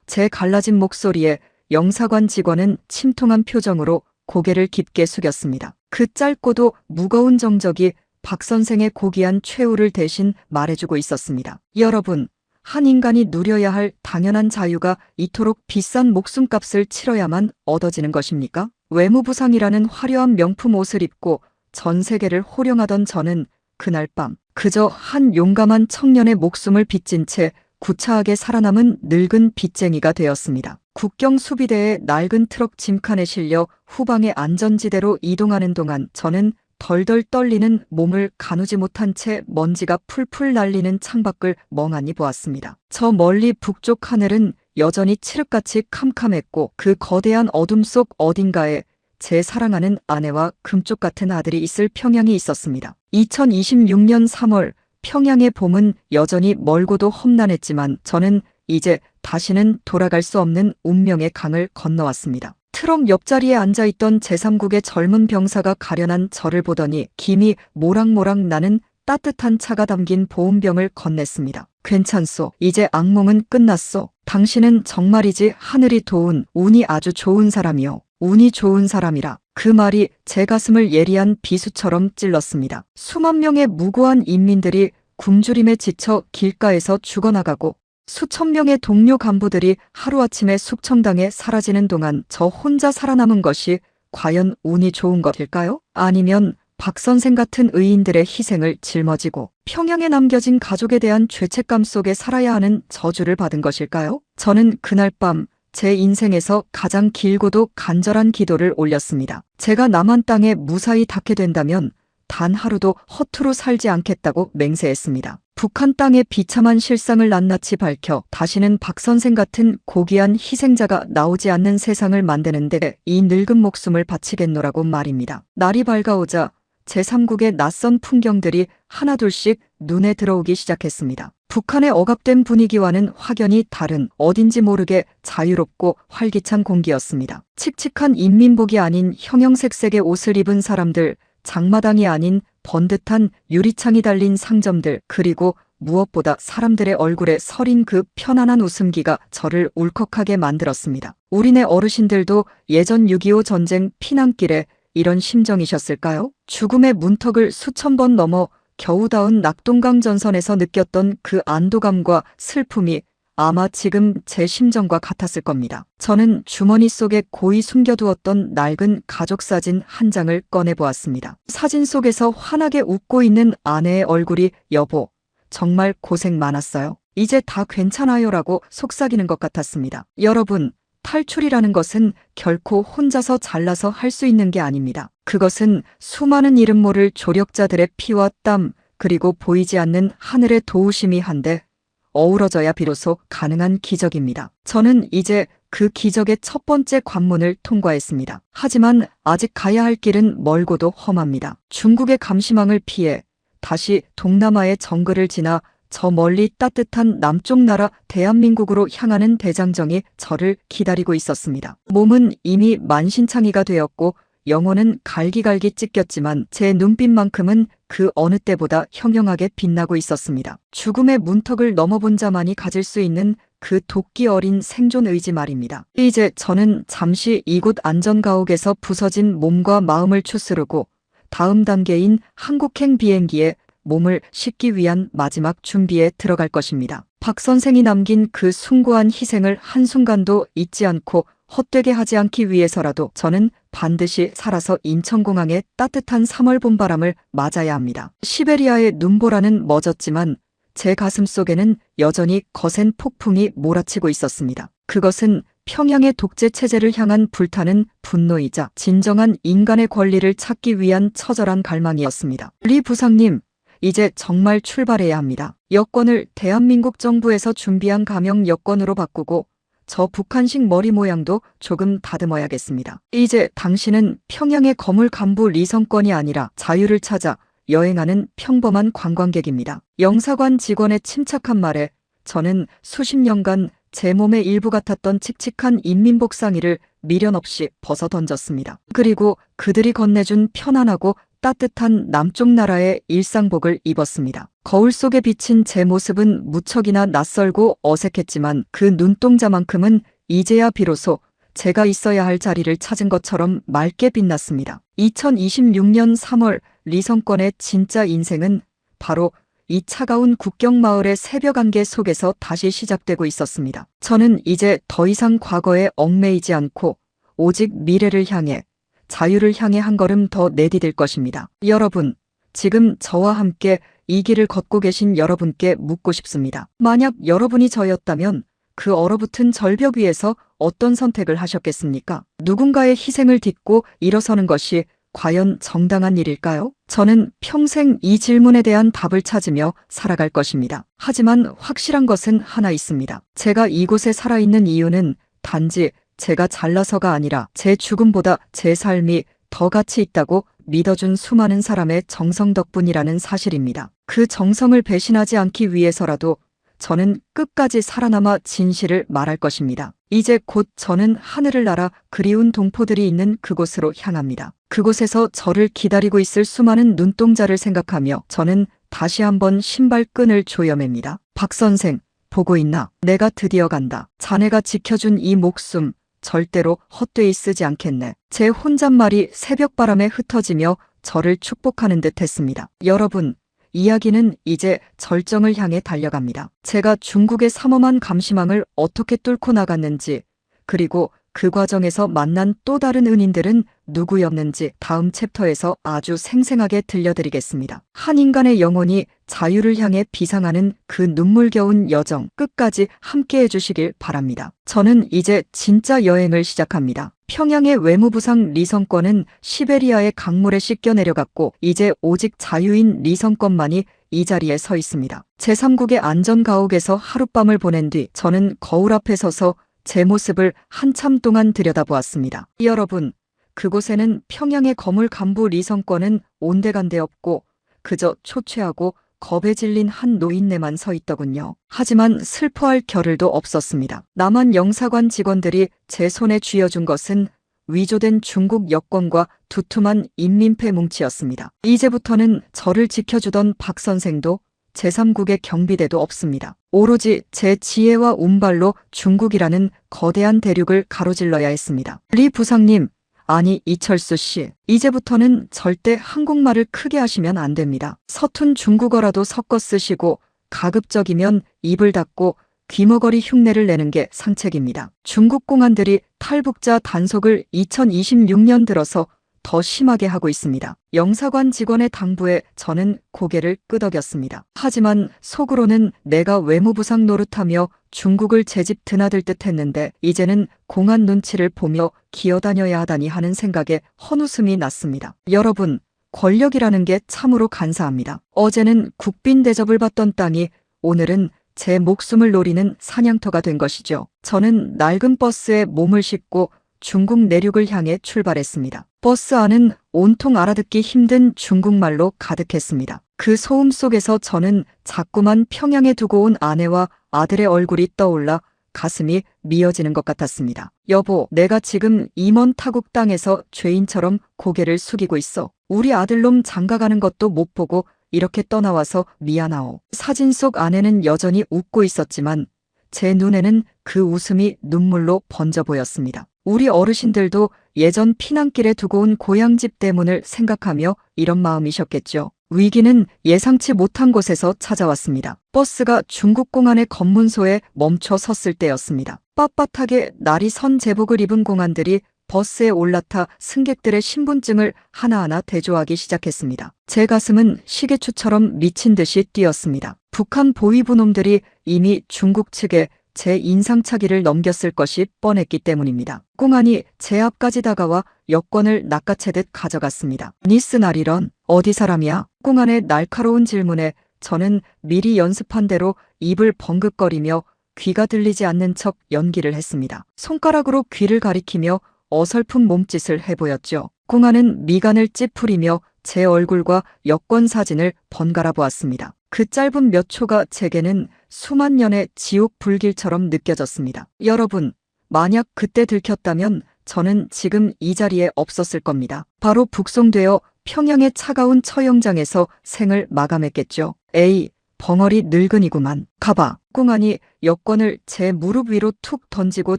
제 갈라진 목소리에 영사관 직원은 침통한 표정으로 고개를 깊게 숙였습니다. 그 짧고도 무거운 정적이 박 선생의 고귀한 최후를 대신 말해주고 있었습니다. 여러분, 한 인간이 누려야 할 당연한 자유가 이토록 비싼 목숨값을 치러야만 얻어지는 것입니까? 외무부상이라는 화려한 명품 옷을 입고 전 세계를 호령하던 저는 그날 밤 그저 한 용감한 청년의 목숨을 빚진 채 구차하게 살아남은 늙은 빚쟁이가 되었습니다. 국경 수비대의 낡은 트럭 짐칸에 실려 후방의 안전지대로 이동하는 동안 저는 덜덜 떨리는 몸을 가누지 못한 채 먼지가 풀풀 날리는 창밖을 멍하니 보았습니다. 저 멀리 북쪽 하늘은 여전히 칠흑같이 캄캄했고 그 거대한 어둠 속 어딘가에 제 사랑하는 아내와 금쪽 같은 아들이 있을 평양이 있었습니다. 2026년 3월 평양의 봄은 여전히 멀고도 험난했지만 저는 이제 다시는 돌아갈 수 없는 운명의 강을 건너왔습니다. 트럭 옆자리에 앉아있던 제3국의 젊은 병사가 가련한 저를 보더니 김이 모락모락 나는 따뜻한 차가 담긴 보온병을 건넸습니다. 괜찮소. 이제 악몽은 끝났소. 당신은 정말이지 하늘이 도운 운이 아주 좋은 사람이요. 운이 좋은 사람이라. 그 말이 제 가슴을 예리한 비수처럼 찔렀습니다. 수만 명의 무고한 인민들이 굶주림에 지쳐 길가에서 죽어나가고 수천 명의 동료 간부들이 하루아침에 숙청당해 사라지는 동안 저 혼자 살아남은 것이 과연 운이 좋은 것일까요? 아니면 박 선생 같은 의인들의 희생을 짊어지고 평양에 남겨진 가족에 대한 죄책감 속에 살아야 하는 저주를 받은 것일까요? 저는 그날 밤 제 인생에서 가장 길고도 간절한 기도를 올렸습니다. 제가 남한 땅에 무사히 닿게 된다면 단 하루도 허투루 살지 않겠다고 맹세했습니다. 북한 땅의 비참한 실상을 낱낱이 밝혀 다시는 박 선생 같은 고귀한 희생자가 나오지 않는 세상을 만드는데 이 늙은 목숨을 바치겠노라고 말입니다. 날이 밝아오자 제3국의 낯선 풍경들이 하나둘씩 눈에 들어오기 시작했습니다. 북한의 억압된 분위기와는 확연히 다른 어딘지 모르게 자유롭고 활기찬 공기였습니다. 칙칙한 인민복이 아닌 형형색색의 옷을 입은 사람들, 장마당이 아닌 번듯한 유리창이 달린 상점들, 그리고 무엇보다 사람들의 얼굴에 서린 그 편안한 웃음기가 저를 울컥하게 만들었습니다. 우리네 어르신들도 예전 6.25 전쟁 피난길에 이런 심정이셨을까요? 죽음의 문턱을 수천 번 넘어 겨우 닿은 낙동강 전선에서 느꼈던 그 안도감과 슬픔이 아마 지금 제 심정과 같았을 겁니다. 저는 주머니 속에 고이 숨겨두었던 낡은 가족사진 한 장을 꺼내보았습니다. 사진 속에서 환하게 웃고 있는 아내의 얼굴이 여보, 정말 고생 많았어요. 이제 다 괜찮아요라고 속삭이는 것 같았습니다. 여러분, 탈출이라는 것은 결코 혼자서 잘나서 할 수 있는 게 아닙니다. 그것은 수많은 이름 모를 조력자들의 피와 땀, 그리고 보이지 않는 하늘의 도우심이 한데 어우러져야 비로소 가능한 기적입니다. 저는 이제 그 기적의 첫 번째 관문을 통과했습니다. 하지만 아직 가야 할 길은 멀고도 험합니다. 중국의 감시망을 피해 다시 동남아의 정글을 지나 저 멀리 따뜻한 남쪽 나라 대한민국으로 향하는 대장정이 저를 기다리고 있었습니다. 몸은 이미 만신창이가 되었고 영혼은 갈기갈기 찢겼지만 제 눈빛만큼은 그 어느 때보다 형형하게 빛나고 있었습니다. 죽음의 문턱을 넘어본 자만이 가질 수 있는 그 도끼 어린 생존 의지 말입니다. 이제 저는 잠시 이곳 안전가옥에서 부서진 몸과 마음을 추스르고 다음 단계인 한국행 비행기에 몸을 싣기 위한 마지막 준비에 들어갈 것입니다. 박 선생이 남긴 그 숭고한 희생을 한순간도 잊지 않고 헛되게 하지 않기 위해서라도 저는 반드시 살아서 인천공항의 따뜻한 3월 봄바람을 맞아야 합니다. 시베리아의 눈보라는 멎었지만 제 가슴 속에는 여전히 거센 폭풍이 몰아치고 있었습니다. 그것은 평양의 독재 체제를 향한 불타는 분노이자 진정한 인간의 권리를 찾기 위한 처절한 갈망이었습니다. 리 부상님, 이제 정말 출발해야 합니다. 여권을 대한민국 정부에서 준비한 가명 여권으로 바꾸고 저 북한식 머리 모양도 조금 다듬어야겠습니다. 이제 당신은 평양의 거물 간부 리성권이 아니라 자유를 찾아 여행하는 평범한 관광객입니다. 영사관 직원의 침착한 말에 저는 수십 년간 제 몸의 일부 같았던 칙칙한 인민복상의를 미련 없이 벗어 던졌습니다. 그리고 그들이 건네준 편안하고 따뜻한 남쪽 나라의 일상복을 입었습니다. 거울 속에 비친 제 모습은 무척이나 낯설고 어색했지만 그 눈동자만큼은 이제야 비로소 제가 있어야 할 자리를 찾은 것처럼 맑게 빛났습니다. 2026년 3월 리성권의 진짜 인생은 바로 이 차가운 국경마을의 새벽 안개 속에서 다시 시작되고 있었습니다. 저는 이제 더 이상 과거에 얽매이지 않고 오직 미래를 향해 자유를 향해 한 걸음 더 내디딜 것입니다. 여러분, 지금 저와 함께 이 길을 걷고 계신 여러분께 묻고 싶습니다. 만약 여러분이 저였다면 그 얼어붙은 절벽 위에서 어떤 선택을 하셨겠습니까? 누군가의 희생을 딛고 일어서는 것이 과연 정당한 일일까요? 저는 평생 이 질문에 대한 답을 찾으며 살아갈 것입니다. 하지만 확실한 것은 하나 있습니다. 제가 이곳에 살아있는 이유는 단지 제가 잘나서가 아니라 제 죽음보다 제 삶이 더 가치 있다고 믿어준 수많은 사람의 정성 덕분이라는 사실입니다. 그 정성을 배신하지 않기 위해서라도 저는 끝까지 살아남아 진실을 말할 것입니다. 이제 곧 저는 하늘을 날아 그리운 동포들이 있는 그곳으로 향합니다. 그곳에서 저를 기다리고 있을 수많은 눈동자를 생각하며 저는 다시 한번 신발끈을 조여맵니다. 박 선생, 보고 있나? 내가 드디어 간다. 자네가 지켜준 이 목숨 절대로 헛되이 쓰지 않겠네. 제 혼잣말이 새벽바람에 흩어지며 저를 축복하는 듯 했습니다. 여러분, 이야기는 이제 절정을 향해 달려갑니다. 제가 중국의 삼엄한 감시망을 어떻게 뚫고 나갔는지, 그리고 그 과정에서 만난 또 다른 은인들은 누구였는지 다음 챕터에서 아주 생생하게 들려드리겠습니다. 한 인간의 영혼이 자유를 향해 비상하는 그 눈물겨운 여정 끝까지 함께 해주시길 바랍니다. 저는 이제 진짜 여행을 시작합니다. 평양의 외무부상 리성권은 시베리아의 강물에 씻겨 내려갔고 이제 오직 자유인 리성권만이 이 자리에 서 있습니다. 제3국의 안전가옥에서 하룻밤을 보낸 뒤 저는 거울 앞에 서서 제 모습을 한참 동안 들여다보았습니다. 여러분, 그곳에는 평양의 거물 간부 리성권은 온데간데 없고 그저 초췌하고 겁에 질린 한 노인네만 서 있더군요. 하지만 슬퍼할 겨를도 없었습니다. 남한 영사관 직원들이 제 손에 쥐어준 것은 위조된 중국 여권과 두툼한 인민폐 뭉치였습니다. 이제부터는 저를 지켜주던 박 선생도 제3국의 경비대도 없습니다. 오로지 제 지혜와 운발로 중국이라는 거대한 대륙을 가로질러야 했습니다. 리 부상님, 아니 이철수 씨, 이제부터는 절대 한국말을 크게 하시면 안 됩니다. 서툰 중국어라도 섞어 쓰시고 가급적이면 입을 닫고 귀머거리 흉내를 내는 게 상책입니다. 중국 공안들이 탈북자 단속을 2026년 들어서 더 심하게 하고 있습니다. 영사관 직원의 당부에 저는 고개를 끄덕였습니다. 하지만 속으로는 내가 외무부상 노릇하며 중국을 제집 드나들 듯 했는데 이제는 공안 눈치를 보며 기어다녀야 하다니 하는 생각에 헛웃음이 났습니다. 여러분, 권력이라는 게 참으로 간사합니다. 어제는 국빈 대접을 받던 땅이 오늘은 제 목숨을 노리는 사냥터가 된 것이죠. 저는 낡은 버스에 몸을 싣고 중국 내륙을 향해 출발했습니다. 버스 안은 온통 알아듣기 힘든 중국말로 가득했습니다. 그 소음 속에서 저는 자꾸만 평양에 두고 온 아내와 아들의 얼굴이 떠올라 가슴이 미어지는 것 같았습니다. 여보, 내가 지금 임원 타국 땅에서 죄인처럼 고개를 숙이고 있어. 우리 아들놈 장가가는 것도 못 보고 이렇게 떠나와서 미안하오. 사진 속 아내는 여전히 웃고 있었지만 제 눈에는 그 웃음이 눈물로 번져 보였습니다. 우리 어르신들도 예전 피난길에 두고 온 고향집 대문을 생각하며 이런 마음이셨겠죠. 위기는 예상치 못한 곳에서 찾아왔습니다. 버스가 중국 공안의 검문소에 멈춰 섰을 때였습니다. 빳빳하게 날이 선 제복을 입은 공안들이 버스에 올라타 승객들의 신분증을 하나하나 대조하기 시작했습니다. 제 가슴은 시계추처럼 미친 듯이 뛰었습니다. 북한 보위부 놈들이 이미 중국 측에 제 인상착의를 넘겼을 것이 뻔했기 때문입니다. 공안이 제 앞까지 다가와 여권을 낚아채듯 가져갔습니다. 니스 나리런, 어디 사람이야? 공안의 날카로운 질문에 저는 미리 연습한 대로 입을 벙긋거리며 귀가 들리지 않는 척 연기를 했습니다. 손가락으로 귀를 가리키며 어설픈 몸짓을 해보였죠. 공안은 미간을 찌푸리며 제 얼굴과 여권 사진을 번갈아 보았습니다. 그 짧은 몇 초가 제게는 수만 년의 지옥 불길처럼 느껴졌습니다. 여러분, 만약 그때 들켰다면 저는 지금 이 자리에 없었을 겁니다. 바로 북송되어 평양의 차가운 처형장에서 생을 마감했겠죠. 에이, 벙어리 늙은이구만. 가봐. 공안이 여권을 제 무릎 위로 툭 던지고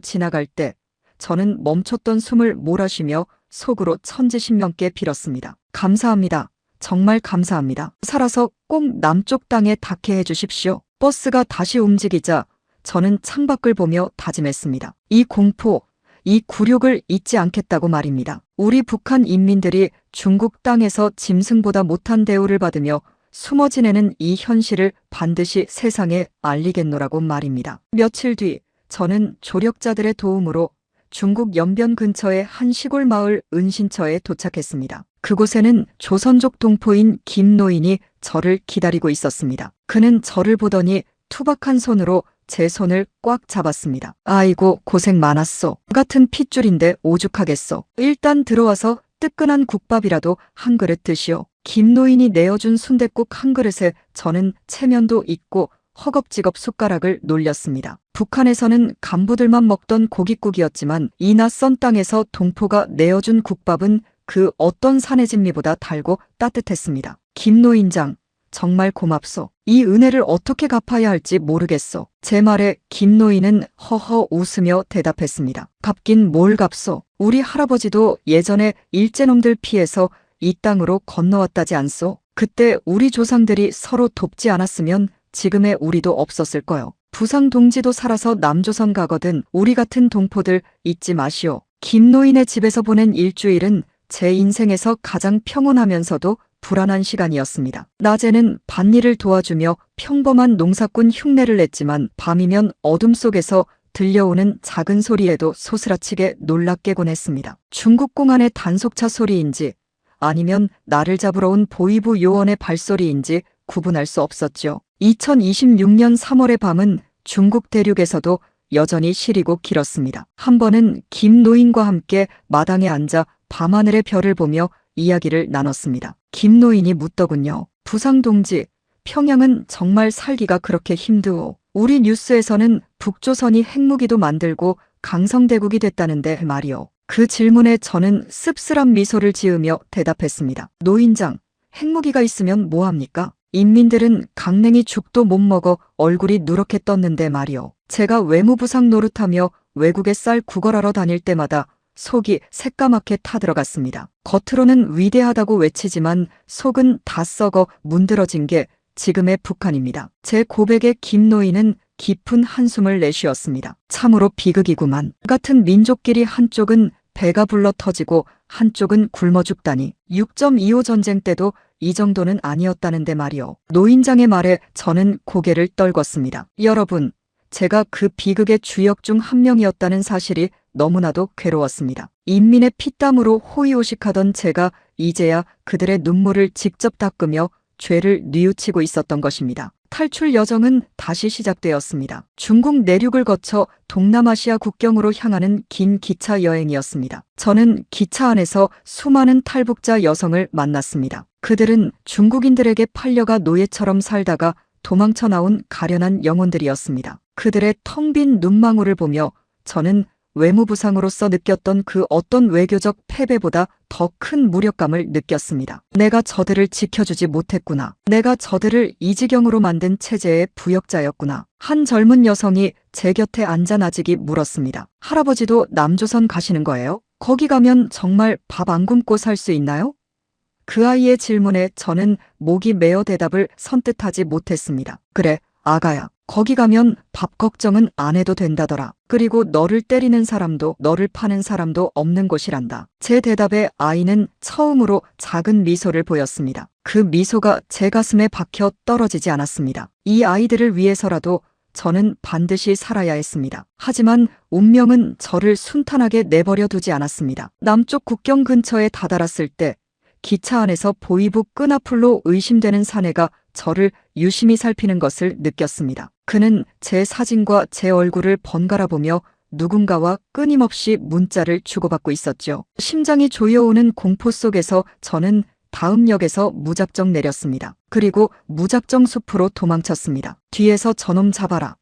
지나갈 때 저는 멈췄던 숨을 몰아쉬며 속으로 천지신명께 빌었습니다. 감사합니다. 정말 감사합니다. 살아서 꼭 남쪽 땅에 닿게 해주십시오. 버스가 다시 움직이자 저는 창밖을 보며 다짐했습니다. 이 공포, 이 굴욕을 잊지 않겠다고 말입니다. 우리 북한 인민들이 중국 땅에서 짐승보다 못한 대우를 받으며 숨어 지내는 이 현실을 반드시 세상에 알리겠노라고 말입니다. 며칠 뒤 저는 조력자들의 도움으로 중국 연변 근처의 한 시골 마을 은신처에 도착했습니다. 그곳에는 조선족 동포인 김노인이 저를 기다리고 있었습니다. 그는 저를 보더니 투박한 손으로 제 손을 꽉 잡았습니다. 아이고, 고생 많았소. 같은 핏줄인데 오죽하겠소. 일단 들어와서 뜨끈한 국밥이라도 한 그릇 드시오. 김노인이 내어준 순댓국 한 그릇에 저는 체면도 있고 허겁지겁 숟가락을 놀렸습니다. 북한에서는 간부들만 먹던 고깃국이었지만 이 낯선 땅에서 동포가 내어준 국밥은 그 어떤 사내진미보다 달고 따뜻했습니다. 김노인장, 정말 고맙소. 이 은혜를 어떻게 갚아야 할지 모르겠소. 제 말에 김노인은 허허 웃으며 대답했습니다. 갚긴 뭘 갚소. 우리 할아버지도 예전에 일제놈들 피해서 이 땅으로 건너왔다지 않소. 그때 우리 조상들이 서로 돕지 않았으면 지금의 우리도 없었을 거요. 부상 동지도 살아서 남조선 가거든 우리 같은 동포들 잊지 마시오. 김노인의 집에서 보낸 일주일은 제 인생에서 가장 평온하면서도 불안한 시간이었습니다. 낮에는 밭일을 도와주며 평범한 농사꾼 흉내를 냈지만 밤이면 어둠 속에서 들려오는 작은 소리에도 소스라치게 놀랍게곤 했습니다. 중국 공안의 단속차 소리인지 아니면 나를 잡으러 온 보위부 요원의 발소리인지 구분할 수 없었죠. 2026년 3월의 밤은 중국 대륙에서도 여전히 시리고 길었습니다. 한 번은 김노인과 함께 마당에 앉아 밤하늘의 별을 보며 이야기를 나눴습니다. 김노인이 묻더군요. 부상동지, 평양은 정말 살기가 그렇게 힘드오. 우리 뉴스에서는 북조선이 핵무기도 만들고 강성대국이 됐다는데 말이오. 그 질문에 저는 씁쓸한 미소를 지으며 대답했습니다. 노인장, 핵무기가 있으면 뭐합니까? 인민들은 강냉이 죽도 못 먹어 얼굴이 누렇게 떴는데 말이오. 제가 외무부상 노릇하며 외국에 쌀 구걸하러 다닐 때마다 속이 새까맣게 타들어갔습니다. 겉으로는 위대하다고 외치지만 속은 다 썩어 문드러진 게 지금의 북한입니다. 제 고백에 김노인은 깊은 한숨을 내쉬었습니다. 참으로 비극이구만. 같은 민족끼리 한쪽은 배가 불러 터지고 한쪽은 굶어 죽다니. 6.25 전쟁 때도 이 정도는 아니었다는데 말이요. 노인장의 말에 저는 고개를 떨궜습니다. 여러분, 제가 그 비극의 주역 중 한 명이었다는 사실이 너무나도 괴로웠습니다. 인민의 피땀으로 호의호식하던 제가 이제야 그들의 눈물을 직접 닦으며 죄를 뉘우치고 있었던 것입니다. 탈출 여정은 다시 시작되었습니다. 중국 내륙을 거쳐 동남아시아 국경으로 향하는 긴 기차 여행이었습니다. 저는 기차 안에서 수많은 탈북자 여성을 만났습니다. 그들은 중국인들에게 팔려가 노예처럼 살다가 도망쳐 나온 가련한 영혼들이었습니다. 그들의 텅 빈 눈망울을 보며 저는 외무부상으로서 느꼈던 그 어떤 외교적 패배보다 더 큰 무력감을 느꼈습니다. 내가 저들을 지켜주지 못했구나. 내가 저들을 이 지경으로 만든 체제의 부역자였구나. 한 젊은 여성이 제 곁에 앉아 나직이 물었습니다. 할아버지도 남조선 가시는 거예요? 거기 가면 정말 밥 안 굶고 살 수 있나요? 그 아이의 질문에 저는 목이 메어 대답을 선뜻하지 못했습니다. 그래, 아가야. 거기 가면 밥 걱정은 안 해도 된다더라. 그리고 너를 때리는 사람도 너를 파는 사람도 없는 곳이란다. 제 대답에 아이는 처음으로 작은 미소를 보였습니다. 그 미소가 제 가슴에 박혀 떨어지지 않았습니다. 이 아이들을 위해서라도 저는 반드시 살아야 했습니다. 하지만 운명은 저를 순탄하게 내버려 두지 않았습니다. 남쪽 국경 근처에 다다랐을 때 기차 안에서 보이부 끈앞으로 의심되는 사내가 저를 유심히 살피는 것을 느꼈습니다. 그는 제 사진과 제 얼굴을 번갈아 보며 누군가와 끊임없이 문자를 주고받고 있었죠. 심장이 조여오는 공포 속에서 저는 다음 역에서 무작정 내렸습니다. 그리고 무작정 숲으로 도망쳤습니다. 뒤에서 저놈 잡아라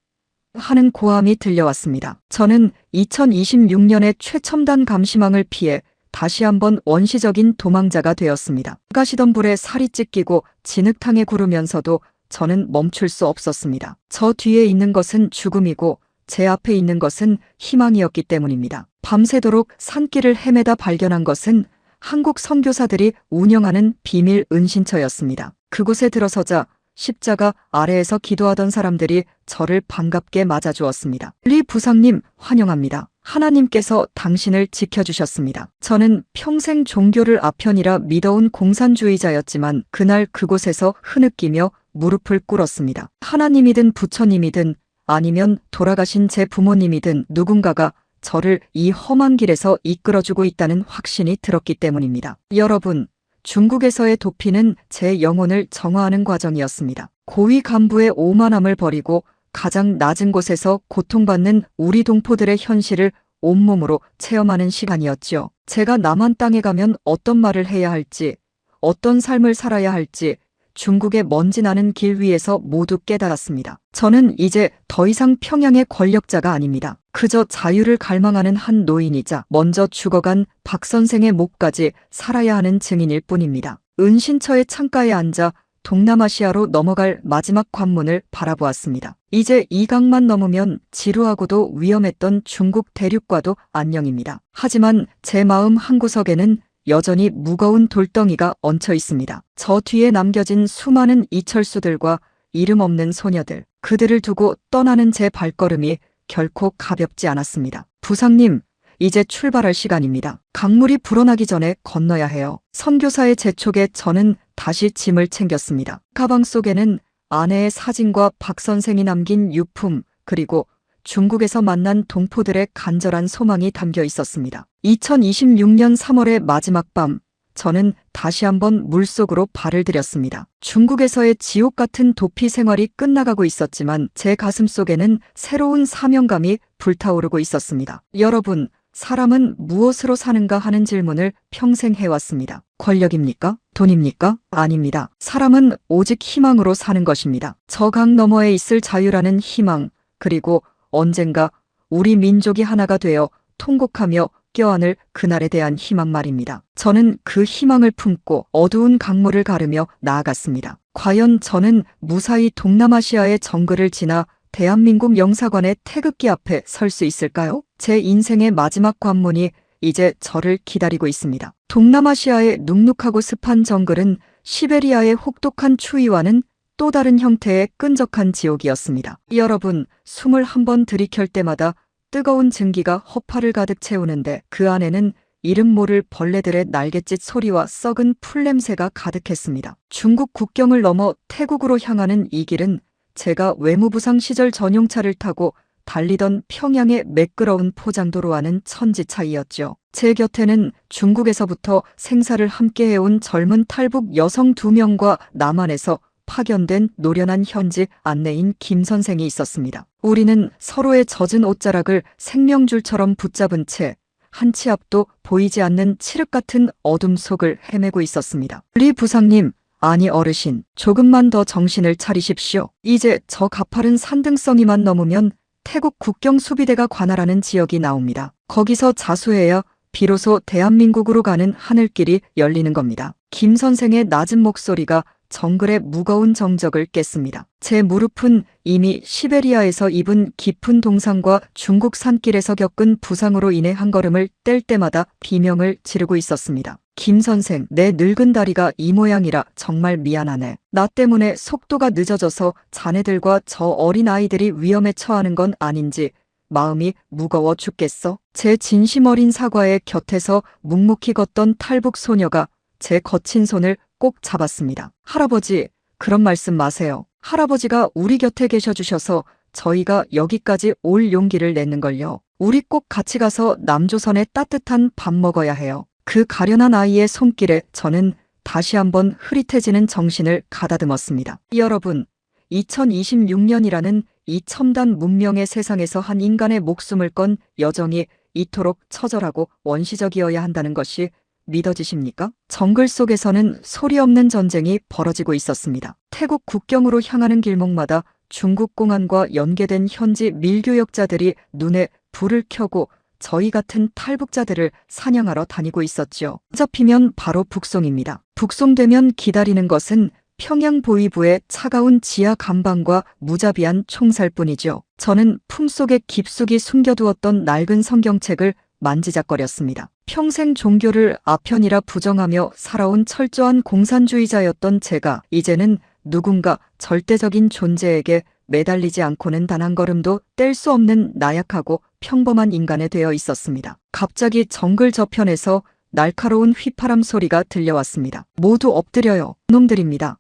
하는 고함이 들려왔습니다. 저는 2026년의 최첨단 감시망을 피해 다시 한번 원시적인 도망자가 되었습니다. 가시던 불에 살이 찢기고 진흙탕에 구르면서도 저는 멈출 수 없었습니다. 저 뒤에 있는 것은 죽음이고 제 앞에 있는 것은 희망이었기 때문입니다. 밤새도록 산길을 헤매다 발견한 것은 한국 선교사들이 운영하는 비밀 은신처였습니다. 그곳에 들어서자 십자가 아래에서 기도하던 사람들이 저를 반갑게 맞아주었습니다. 리 부상님, 환영합니다. 하나님께서 당신을 지켜주셨습니다. 저는 평생 종교를 아편이라 믿어온 공산주의자였지만 그날 그곳에서 흐느끼며 무릎을 꿇었습니다. 하나님이든 부처님이든 아니면 돌아가신 제 부모님이든 누군가가 저를 이 험한 길에서 이끌어주고 있다는 확신이 들었기 때문입니다. 여러분, 중국에서의 도피는 제 영혼을 정화하는 과정이었습니다. 고위 간부의 오만함을 버리고 가장 낮은 곳에서 고통받는 우리 동포들의 현실을 온몸으로 체험하는 시간이었지요. 제가 남한 땅에 가면 어떤 말을 해야 할지, 어떤 삶을 살아야 할지 중국의 먼지 나는 길 위에서 모두 깨달았습니다. 저는 이제 더 이상 평양의 권력자가 아닙니다. 그저 자유를 갈망하는 한 노인이자 먼저 죽어간 박 선생의 목까지 살아야 하는 증인일 뿐입니다. 은신처의 창가에 앉아 동남아시아로 넘어갈 마지막 관문을 바라보았습니다. 이제 이 강만 넘으면 지루하고도 위험했던 중국 대륙과도 안녕입니다. 하지만 제 마음 한구석에는 여전히 무거운 돌덩이가 얹혀 있습니다. 저 뒤에 남겨진 수많은 이철수들과 이름 없는 소녀들, 그들을 두고 떠나는 제 발걸음이 결코 가볍지 않았습니다. 부상님, 이제 출발할 시간입니다. 강물이 불어나기 전에 건너야 해요. 선교사의 재촉에 저는 다시 짐을 챙겼습니다. 가방 속에는 아내의 사진과 박 선생이 남긴 유품, 그리고 중국에서 만난 동포들의 간절한 소망이 담겨 있었습니다. 2026년 3월의 마지막 밤, 저는 다시 한번 물속으로 발을 들였습니다. 중국에서의 지옥 같은 도피 생활이 끝나가고 있었지만 제 가슴 속에는 새로운 사명감이 불타오르고 있었습니다. 여러분, 사람은 무엇으로 사는가 하는 질문을 평생 해왔습니다. 권력입니까? 돈입니까? 아닙니다. 사람은 오직 희망으로 사는 것입니다. 저 강 너머에 있을 자유라는 희망, 그리고 언젠가 우리 민족이 하나가 되어 통곡하며 껴안을 그날에 대한 희망 말입니다. 저는 그 희망을 품고 어두운 강물을 가르며 나아갔습니다. 과연 저는 무사히 동남아시아의 정글을 지나 대한민국 영사관의 태극기 앞에 설 수 있을까요? 제 인생의 마지막 관문이 이제 저를 기다리고 있습니다. 동남아시아의 눅눅하고 습한 정글은 시베리아의 혹독한 추위와는 또 다른 형태의 끈적한 지옥이었습니다. 여러분, 숨을 한번 들이켤 때마다 뜨거운 증기가 허파를 가득 채우는데 그 안에는 이름 모를 벌레들의 날갯짓 소리와 썩은 풀냄새가 가득했습니다. 중국 국경을 넘어 태국으로 향하는 이 길은 제가 외무부상 시절 전용차를 타고 달리던 평양의 매끄러운 포장도로와는 천지 차이였죠. 제 곁에는 중국에서부터 생사를 함께해온 젊은 탈북 여성 2명과 남한에서 파견된 노련한 현지 안내인 김 선생이 있었습니다. 우리는 서로의 젖은 옷자락을 생명줄처럼 붙잡은 채 한 치 앞도 보이지 않는 칠흑 같은 어둠 속을 헤매고 있었습니다. 리 부상님, 아니 어르신, 조금만 더 정신을 차리십시오. 이제 저 가파른 산등성이만 넘으면 태국 국경 수비대가 관할하는 지역이 나옵니다. 거기서 자수해야 비로소 대한민국으로 가는 하늘길이 열리는 겁니다. 김 선생의 낮은 목소리가 정글의 무거운 정적을 깼습니다. 제 무릎은 이미 시베리아에서 입은 깊은 동상과 중국 산길에서 겪은 부상으로 인해 한 걸음을 뗄 때마다 비명을 지르고 있었습니다. 김 선생, 내 늙은 다리가 이 모양이라 정말 미안하네. 나 때문에 속도가 늦어져서 자네들과 저 어린 아이들이 위험에 처하는 건 아닌지 마음이 무거워 죽겠어. 제 진심 어린 사과의 곁에서 묵묵히 걷던 탈북 소녀가 제 거친 손을 꼭 잡았습니다. 할아버지, 그런 말씀 마세요. 할아버지가 우리 곁에 계셔 주셔서 저희가 여기까지 올 용기를 냈는걸요. 우리 꼭 같이 가서 남조선의 따뜻한 밥 먹어야 해요. 그 가련한 아이의 손길에 저는 다시 한번 흐릿해지는 정신을 가다듬었습니다. 여러분, 2026년이라는 이 첨단 문명의 세상에서 한 인간의 목숨을 건 여정이 이토록 처절하고 원시적이어야 한다는 것이 믿어지십니까? 정글 속에서는 소리 없는 전쟁이 벌어지고 있었습니다. 태국 국경으로 향하는 길목마다 중국 공안과 연계된 현지 밀교역자들이 눈에 불을 켜고 저희 같은 탈북자들을 사냥하러 다니고 있었지요. 잡히면 바로 북송입니다. 북송되면 기다리는 것은 평양 보위부의 차가운 지하 감방과 무자비한 총살뿐이죠. 저는 품속에 깊숙이 숨겨두었던 낡은 성경책을 만지작거렸습니다. 평생 종교를 아편이라 부정하며 살아온 철저한 공산주의자였던 제가 이제는 누군가 절대적인 존재에게 매달리지 않고는 단 한 걸음도 뗄 수 없는 나약하고 평범한 인간이 되어 있었습니다. 갑자기 정글 저편에서 날카로운 휘파람 소리가 들려왔습니다. 모두 엎드려요. 놈들입니다.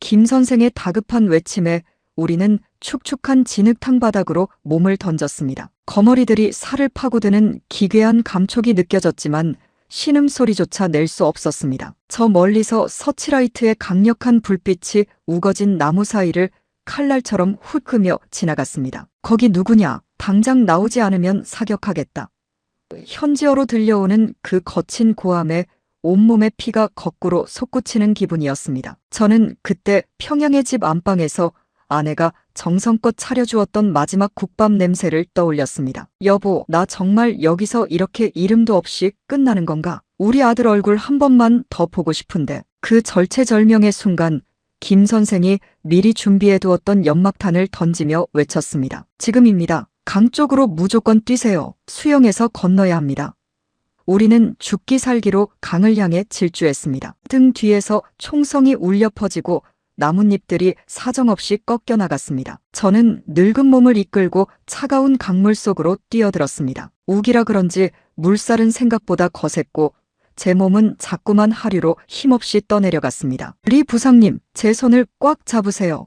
김 선생의 다급한 외침에 우리는 축축한 진흙탕 바닥으로 몸을 던졌습니다. 거머리들이 살을 파고드는 기괴한 감촉이 느껴졌지만 신음소리조차 낼 수 없었습니다. 저 멀리서 서치라이트의 강력한 불빛이 우거진 나무 사이를 칼날처럼 훑으며 지나갔습니다. 거기 누구냐? 당장 나오지 않으면 사격하겠다. 현지어로 들려오는 그 거친 고함에 온몸의 피가 거꾸로 솟구치는 기분이었습니다. 저는 그때 평양의 집 안방에서 아내가 정성껏 차려주었던 마지막 국밥 냄새를 떠올렸습니다. 여보, 나 정말 여기서 이렇게 이름도 없이 끝나는 건가? 우리 아들 얼굴 한 번만 더 보고 싶은데. 그 절체절명의 순간 김 선생이 미리 준비해두었던 연막탄을 던지며 외쳤습니다. 지금입니다. 강 쪽으로 무조건 뛰세요. 수영해서 건너야 합니다. 우리는 죽기 살기로 강을 향해 질주했습니다. 등 뒤에서 총성이 울려 퍼지고 나뭇잎들이 사정없이 꺾여 나갔습니다. 저는 늙은 몸을 이끌고 차가운 강물 속으로 뛰어들었습니다. 우기라 그런지 물살은 생각보다 거셌고 제 몸은 자꾸만 하류로 힘없이 떠내려갔습니다. 리 부상님, 제 손을 꽉 잡으세요.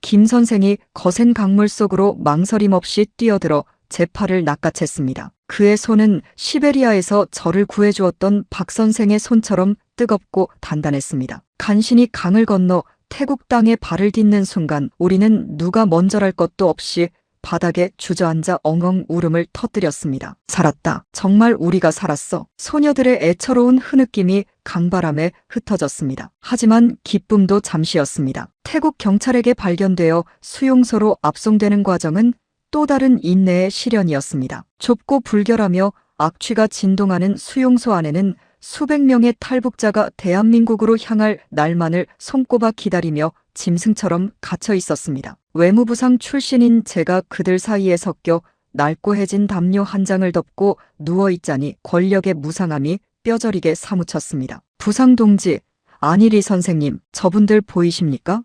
김 선생이 거센 강물 속으로 망설임 없이 뛰어들어 제 팔을 낚아챘습니다. 그의 손은 시베리아에서 저를 구해주었던 박 선생의 손처럼 뜨겁고 단단했습니다. 간신히 강을 건너 태국 땅에 발을 딛는 순간 우리는 누가 먼저랄 것도 없이 바닥에 주저앉아 엉엉 울음을 터뜨렸습니다. 살았다. 정말 우리가 살았어. 소녀들의 애처로운 흐느낌이 강바람에 흩어졌습니다. 하지만 기쁨도 잠시였습니다. 태국 경찰에게 발견되어 수용소로 압송되는 과정은 또 다른 인내의 시련이었습니다. 좁고 불결하며 악취가 진동하는 수용소 안에는 수백 명의 탈북자가 대한민국으로 향할 날만을 손꼽아 기다리며 짐승처럼 갇혀 있었습니다. 외무부상 출신인 제가 그들 사이에 섞여 낡고해진 담요 한 장을 덮고 누워있자니 권력의 무상함이 뼈저리게 사무쳤습니다. 부상 동지, 안일이 선생님, 저분들 보이십니까?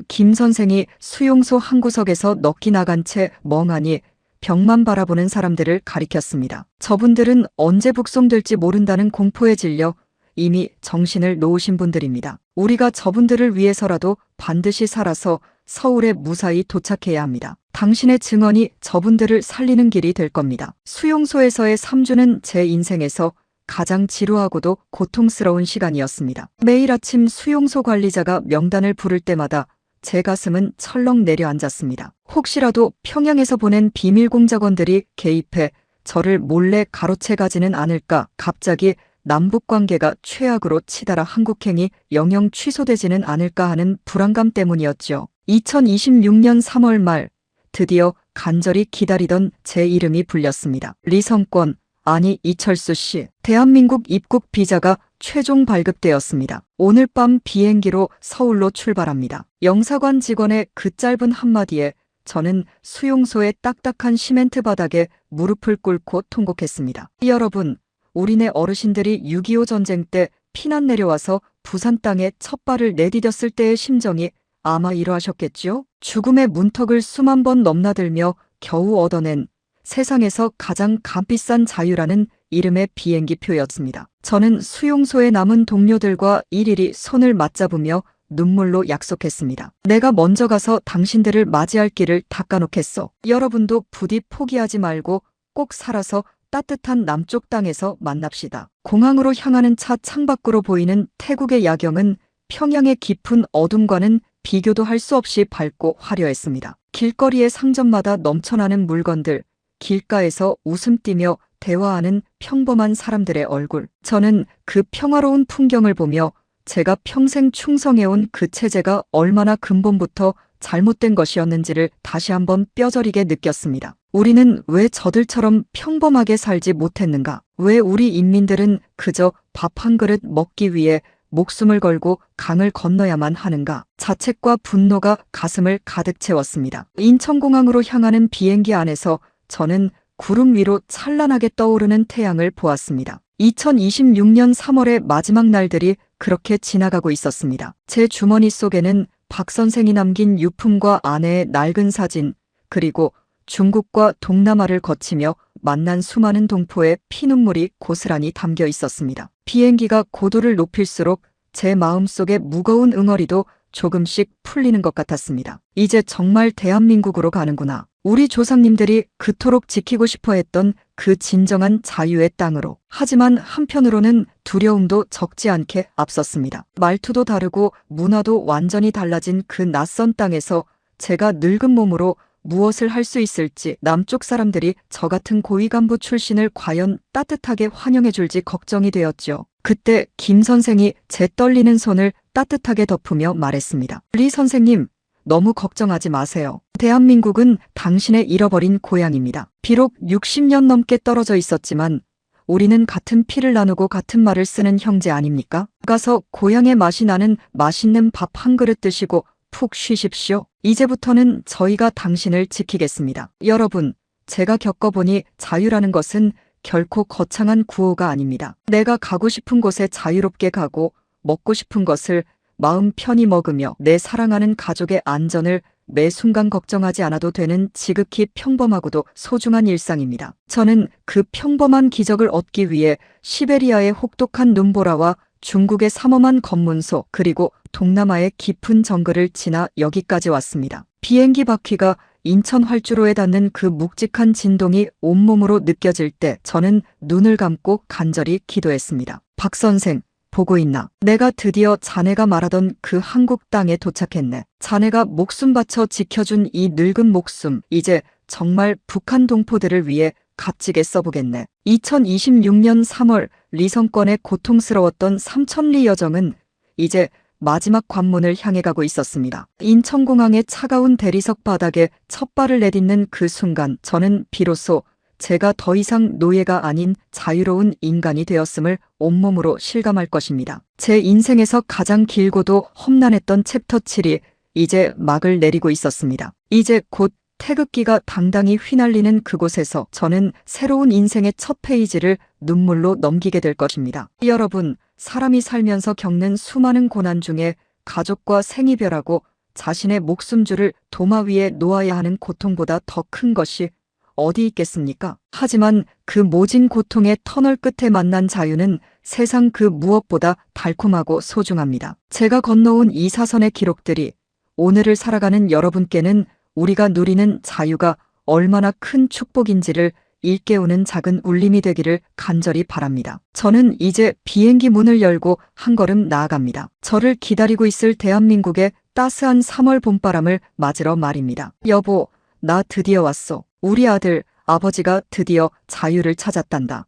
김 선생이 수용소 한 구석에서 넋이 나간 채 멍하니 벽만 바라보는 사람들을 가리켰습니다. 저분들은 언제 북송될지 모른다는 공포에 질려 이미 정신을 놓으신 분들입니다. 우리가 저분들을 위해서라도 반드시 살아서 서울에 무사히 도착해야 합니다. 당신의 증언이 저분들을 살리는 길이 될 겁니다. 수용소에서의 3주는 제 인생에서 가장 지루하고도 고통스러운 시간이었습니다. 매일 아침 수용소 관리자가 명단을 부를 때마다 제 가슴은 철렁 내려앉았습니다. 혹시라도 평양에서 보낸 비밀 공작원들이 개입해 저를 몰래 가로채 가지는 않을까, 갑자기 남북관계가 최악으로 치달아 한국행이 영영 취소되지는 않을까 하는 불안감 때문이었죠. 2026년 3월 말 드디어 간절히 기다리던 제 이름이 불렸습니다. 리성권, 아니 이철수 씨. 대한민국 입국 비자가 최종 발급되었습니다. 오늘 밤 비행기로 서울로 출발합니다. 영사관 직원의 그 짧은 한마디에 저는 수용소의 딱딱한 시멘트 바닥에 무릎을 꿇고 통곡했습니다. 여러분, 우리네 어르신들이 6.25 전쟁 때 피난 내려와서 부산 땅에 첫 발을 내디뎠을 때의 심정이 아마 이러하셨겠지요? 죽음의 문턱을 수만 번 넘나들며 겨우 얻어낸 세상에서 가장 값비싼 자유라는 이름의 비행기표였습니다. 저는 수용소에 남은 동료들과 일일이 손을 맞잡으며 눈물로 약속했습니다. 내가 먼저 가서 당신들을 맞이할 길을 닦아놓겠소. 여러분도 부디 포기하지 말고 꼭 살아서 따뜻한 남쪽 땅에서 만납시다. 공항으로 향하는 차 창밖으로 보이는 태국의 야경은 평양의 깊은 어둠과는 비교도 할 수 없이 밝고 화려했습니다. 길거리의 상점마다 넘쳐나는 물건들, 길가에서 웃음 띠며 대화하는 평범한 사람들의 얼굴. 저는 그 평화로운 풍경을 보며 제가 평생 충성해온 그 체제가 얼마나 근본부터 잘못된 것이었는지를 다시 한번 뼈저리게 느꼈습니다. 우리는 왜 저들처럼 평범하게 살지 못했는가? 왜 우리 인민들은 그저 밥 한 그릇 먹기 위해 목숨을 걸고 강을 건너야만 하는가? 자책과 분노가 가슴을 가득 채웠습니다. 인천공항으로 향하는 비행기 안에서 저는 구름 위로 찬란하게 떠오르는 태양을 보았습니다. 2026년 3월의 마지막 날들이 그렇게 지나가고 있었습니다. 제 주머니 속에는 박 선생이 남긴 유품과 아내의 낡은 사진, 그리고 중국과 동남아를 거치며 만난 수많은 동포의 피눈물이 고스란히 담겨 있었습니다. 비행기가 고도를 높일수록 제 마음속의 무거운 응어리도 조금씩 풀리는 것 같았습니다. 이제 정말 대한민국으로 가는구나. 우리 조상님들이 그토록 지키고 싶어 했던 그 진정한 자유의 땅으로. 하지만 한편으로는 두려움도 적지 않게 앞섰습니다. 말투도 다르고 문화도 완전히 달라진 그 낯선 땅에서 제가 늙은 몸으로 무엇을 할 수 있을지, 남쪽 사람들이 저 같은 고위 간부 출신을 과연 따뜻하게 환영해 줄지 걱정이 되었죠. 그때 김 선생이 제 떨리는 손을 따뜻하게 덮으며 말했습니다. 리 선생님, 너무 걱정하지 마세요. 대한민국은 당신의 잃어버린 고향입니다. 비록 60년 넘게 떨어져 있었지만 우리는 같은 피를 나누고 같은 말을 쓰는 형제 아닙니까? 가서 고향의 맛이 나는 맛있는 밥 한 그릇 드시고 푹 쉬십시오. 이제부터는 저희가 당신을 지키겠습니다. 여러분, 제가 겪어보니 자유라는 것은 결코 거창한 구호가 아닙니다. 내가 가고 싶은 곳에 자유롭게 가고 먹고 싶은 것을 마음 편히 먹으며 내 사랑하는 가족의 안전을 매 순간 걱정하지 않아도 되는 지극히 평범하고도 소중한 일상입니다. 저는 그 평범한 기적을 얻기 위해 시베리아의 혹독한 눈보라와 중국의 삼엄한 검문소, 그리고 동남아의 깊은 정글을 지나 여기까지 왔습니다. 비행기 바퀴가 인천 활주로에 닿는 그 묵직한 진동이 온몸으로 느껴질 때 저는 눈을 감고 간절히 기도했습니다. 박 선생, 보고 있나? 내가 드디어 자네가 말하던 그 한국 땅에 도착했네. 자네가 목숨 바쳐 지켜준 이 늙은 목숨, 이제 정말 북한 동포들을 위해 값지게 써보겠네. 2026년 3월 리성권의 고통스러웠던 삼천리 여정은 이제 마지막 관문을 향해 가고 있었습니다. 인천공항의 차가운 대리석 바닥에 첫 발을 내딛는 그 순간 저는 비로소 제가 더 이상 노예가 아닌 자유로운 인간이 되었음을 온몸으로 실감할 것입니다. 제 인생에서 가장 길고도 험난했던 챕터 7이 이제 막을 내리고 있었습니다. 이제 곧 태극기가 당당히 휘날리는 그곳에서 저는 새로운 인생의 첫 페이지를 눈물로 넘기게 될 것입니다. 여러분, 사람이 살면서 겪는 수많은 고난 중에 가족과 생이별하고 자신의 목숨줄을 도마 위에 놓아야 하는 고통보다 더 큰 것이 어디 있겠습니까? 하지만 그 모진 고통의 터널 끝에 만난 자유는 세상 그 무엇보다 달콤하고 소중합니다. 제가 건너온 이 사선의 기록들이 오늘을 살아가는 여러분께는 우리가 누리는 자유가 얼마나 큰 축복인지를 일깨우는 작은 울림이 되기를 간절히 바랍니다. 저는 이제 비행기 문을 열고 한 걸음 나아갑니다. 저를 기다리고 있을 대한민국의 따스한 3월 봄바람을 맞으러 말입니다. 여보, 나 드디어 왔어. 우리 아들, 아버지가 드디어 자유를 찾았단다.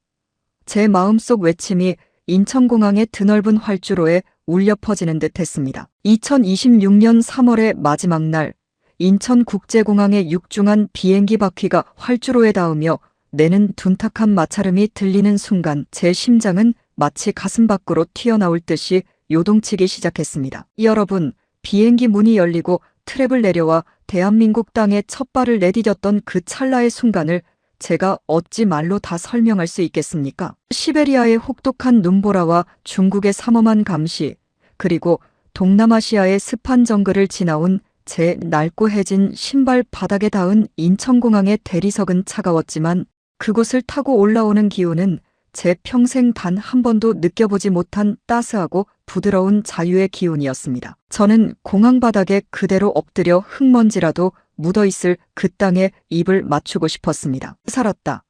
제 마음속 외침이 인천공항의 드넓은 활주로에 울려 퍼지는 듯 했습니다. 2026년 3월의 마지막 날, 인천국제공항의 육중한 비행기 바퀴가 활주로에 닿으며 내는 둔탁한 마찰음이 들리는 순간 제 심장은 마치 가슴 밖으로 튀어나올 듯이 요동치기 시작했습니다. 여러분, 비행기 문이 열리고 트랩을 내려와 대한민국 땅에 첫 발을 내디뎠던 그 찰나의 순간을 제가 어찌 말로 다 설명할 수 있겠습니까? 시베리아의 혹독한 눈보라와 중국의 삼엄한 감시, 그리고 동남아시아의 습한 정글을 지나온 제 낡고 해진 신발 바닥에 닿은 인천공항의 대리석은 차가웠지만 그곳을 타고 올라오는 기운은 제 평생 단 한 번도 느껴보지 못한 따스하고 부드러운 자유의 기운이었습니다. 저는 공항 바닥에 그대로 엎드려 흙먼지라도 묻어있을 그 땅에 입을 맞추고 싶었습니다. 살았다.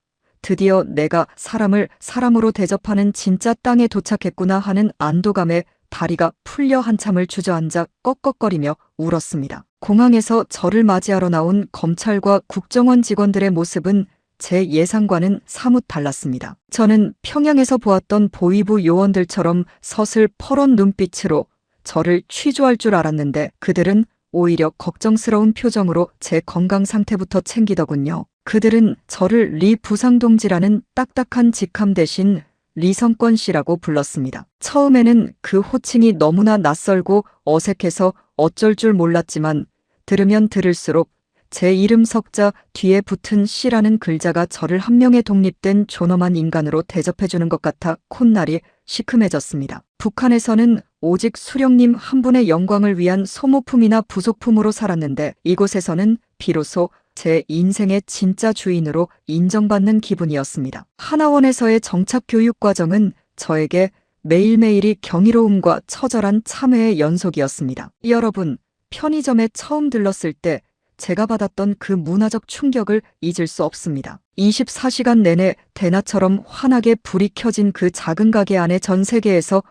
드디어 내가 사람을 사람으로 대접하는 진짜 땅에 도착했구나 하는 안도감에 다리가 풀려 한참을 주저앉아 꺽꺽거리며 울었습니다. 공항에서 저를 맞이하러 나온 검찰과 국정원 직원들의 모습은 제 예상과는 사뭇 달랐습니다. 저는 평양에서 보았던 보위부 요원들처럼 서슬 퍼런 눈빛으로 저를 취조할 줄 알았는데 그들은 오히려 걱정스러운 표정으로 제 건강 상태부터 챙기더군요. 그들은 저를 리 부상동지라는 딱딱한 직함 대신 리성권 씨라고 불렀습니다. 처음에는 그 호칭이 너무나 낯설고 어색해서 어쩔 줄 몰랐지만 들으면 들을수록 제 이름 석자 뒤에 붙은 씨라는 글자가 저를 한 명의 독립된 존엄한 인간으로 대접해주는 것 같아 콧날이 시큼해졌습니다. 북한에서는 오직 수령님 한 분의 영광을 위한 소모품이나 부속품으로 살았는데 이곳에서는 비로소 제 인생의 진짜 주인으로 인정받는 기분이었습니다. 하나원에서의 정착 교육 과정은 저에게 매일매일이 경이로움과 처절한 참회의 연속이었습니다. 여러분, 편의점에 처음 들렀을 때 제가 받았던 그 문화적 충격을 잊을 수 없습니다. 24시간 내내 대낮처럼 환하게 불이 켜진 그 작은 가게 안에 전 세계에서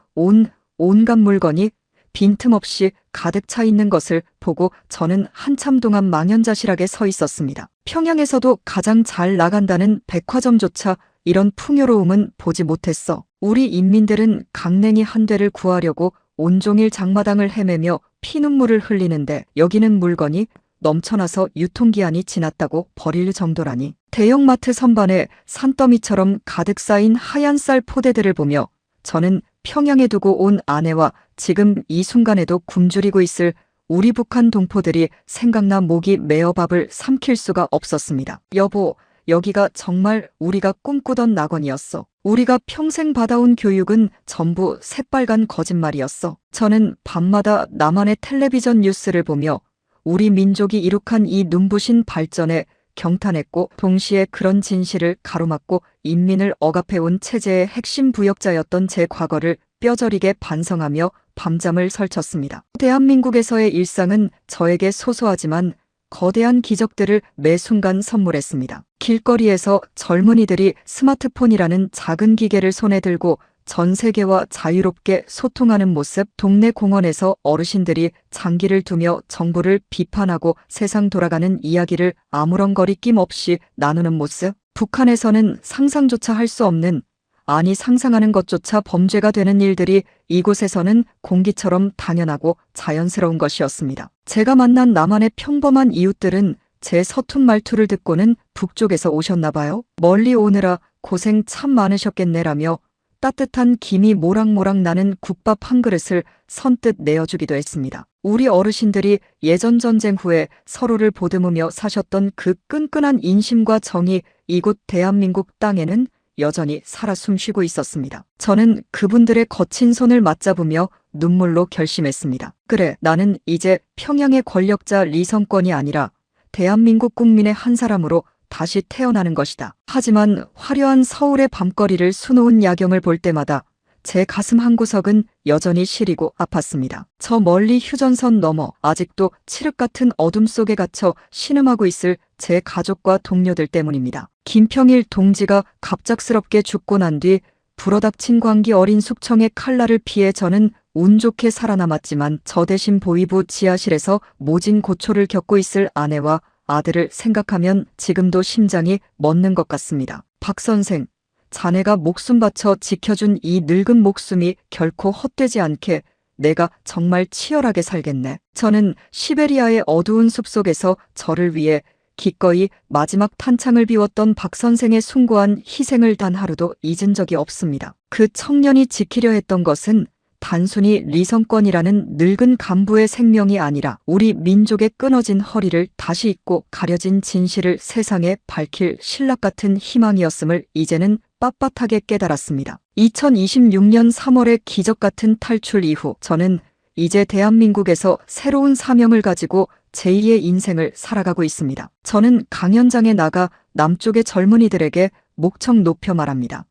온갖 물건이 빈틈없이 가득 차 있는 것을 보고 저는 한참 동안 망연자실하게 서 있었습니다. 평양에서도 가장 잘 나간다는 백화점조차 이런 풍요로움은 보지 못했어. 우리 인민들은 강냉이 한 대를 구하려고 온종일 장마당을 헤매며 피눈물을 흘리는데 여기는 물건이 넘쳐나서 유통기한이 지났다고 버릴 정도라니. 대형마트 선반에 산더미처럼 가득 쌓인 하얀 쌀 포대들을 보며 저는 평양에 두고 온 아내와 지금 이 순간에도 굶주리고 있을 우리 북한 동포들이 생각나 목이 메어 밥을 삼킬 수가 없었습니다. 여보, 여기가 정말 우리가 꿈꾸던 낙원이었어. 우리가 평생 받아온 교육은 전부 새빨간 거짓말이었어. 저는 밤마다 나만의 텔레비전 뉴스를 보며 우리 민족이 이룩한 이 눈부신 발전에 경탄했고 동시에 그런 진실을 가로막고 인민을 억압해온 체제의 핵심 부역자였던 제 과거를 뼈저리게 반성하며 밤잠을 설쳤습니다. 대한민국에서의 일상은 저에게 소소하지만 거대한 기적들을 매 순간 선물했습니다. 길거리에서 젊은이들이 스마트폰이라는 작은 기계를 손에 들고 전 세계와 자유롭게 소통하는 모습, 동네 공원에서 어르신들이 장기를 두며 정부를 비판하고 세상 돌아가는 이야기를 아무런 거리낌 없이 나누는 모습, 북한에서는 상상조차 할 수 없는, 아니 상상하는 것조차 범죄가 되는 일들이 이곳에서는 공기처럼 당연하고 자연스러운 것이었습니다. 제가 만난 나만의 평범한 이웃들은 제 서툰 말투를 듣고는 북쪽에서 오셨나 봐요. 멀리 오느라 고생 참 많으셨겠네라며 따뜻한 김이 모락모락 나는 국밥 한 그릇을 선뜻 내어주기도 했습니다. 우리 어르신들이 예전 전쟁 후에 서로를 보듬으며 사셨던 그 끈끈한 인심과 정이 이곳 대한민국 땅에는 여전히 살아 숨쉬고 있었습니다. 저는 그분들의 거친 손을 맞잡으며 눈물로 결심했습니다. 그래, 나는 이제 평양의 권력자 리성권이 아니라 대한민국 국민의 한 사람으로 다시 태어나는 것이다. 하지만 화려한 서울의 밤거리를 수놓은 야경을 볼 때마다 제 가슴 한구석은 여전히 시리고 아팠습니다. 저 멀리 휴전선 너머 아직도 칠흑 같은 어둠 속에 갇혀 신음하고 있을 제 가족과 동료들 때문입니다. 김평일 동지가 갑작스럽게 죽고 난 뒤 불어닥친 광기 어린 숙청의 칼날을 피해 저는 운 좋게 살아남았지만 저 대신 보이부 지하실에서 모진 고초를 겪고 있을 아내와 아들을 생각하면 지금도 심장이 멎는 것 같습니다. 박 선생, 자네가 목숨 바쳐 지켜준 이 늙은 목숨이 결코 헛되지 않게 내가 정말 치열하게 살겠네. 저는 시베리아의 어두운 숲속에서 저를 위해 기꺼이 마지막 탄창을 비웠던 박 선생의 숭고한 희생을 단 하루도 잊은 적이 없습니다. 그 청년이 지키려 했던 것은 단순히 리성권이라는 늙은 간부의 생명이 아니라 우리 민족의 끊어진 허리를 다시 잇고 가려진 진실을 세상에 밝힐 신락 같은 희망이었음을 이제는 빳빳하게 깨달았습니다. 2026년 3월의 기적 같은 탈출 이후 저는 이제 대한민국에서 새로운 사명을 가지고 제2의 인생을 살아가고 있습니다. 저는 강연장에 나가 남쪽의 젊은이들에게 목청 높여 말합니다.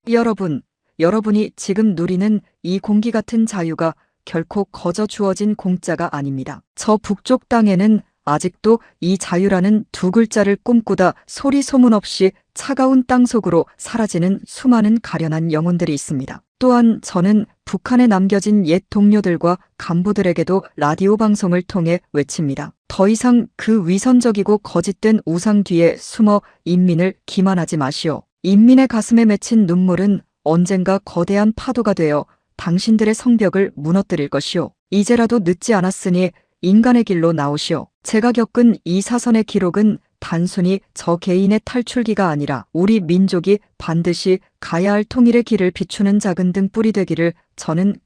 여러분이 지금 누리는 이 공기 같은 자유가 결코 거저 주어진 공짜가 아닙니다. 저 북쪽 땅에는 아직도 이 자유라는 두 글자를 꿈꾸다 소리 소문 없이 차가운 땅속으로 사라지는 수많은 가련한 영혼들이 있습니다. 또한 저는 북한에 남겨진 옛 동료들과 간부들에게도 라디오 방송을 통해 외칩니다. 더 이상 그 위선적이고 거짓된 우상 뒤에 숨어 인민을 기만하지 마시오. 인민의 가슴에 맺힌 눈물은 언젠가 거대한 파도가 되어 당신들의 성벽을 무너뜨릴 것이오. 이제라도 늦지 않았으니 인간의 길로 나오시오. 제가 겪은 이 사선의 기록은 단순히 저 개인의 탈출기가 아니라 우리 민족이 반드시 가야 할 통일의 길을 비추는 작은 등불이 되기를 저는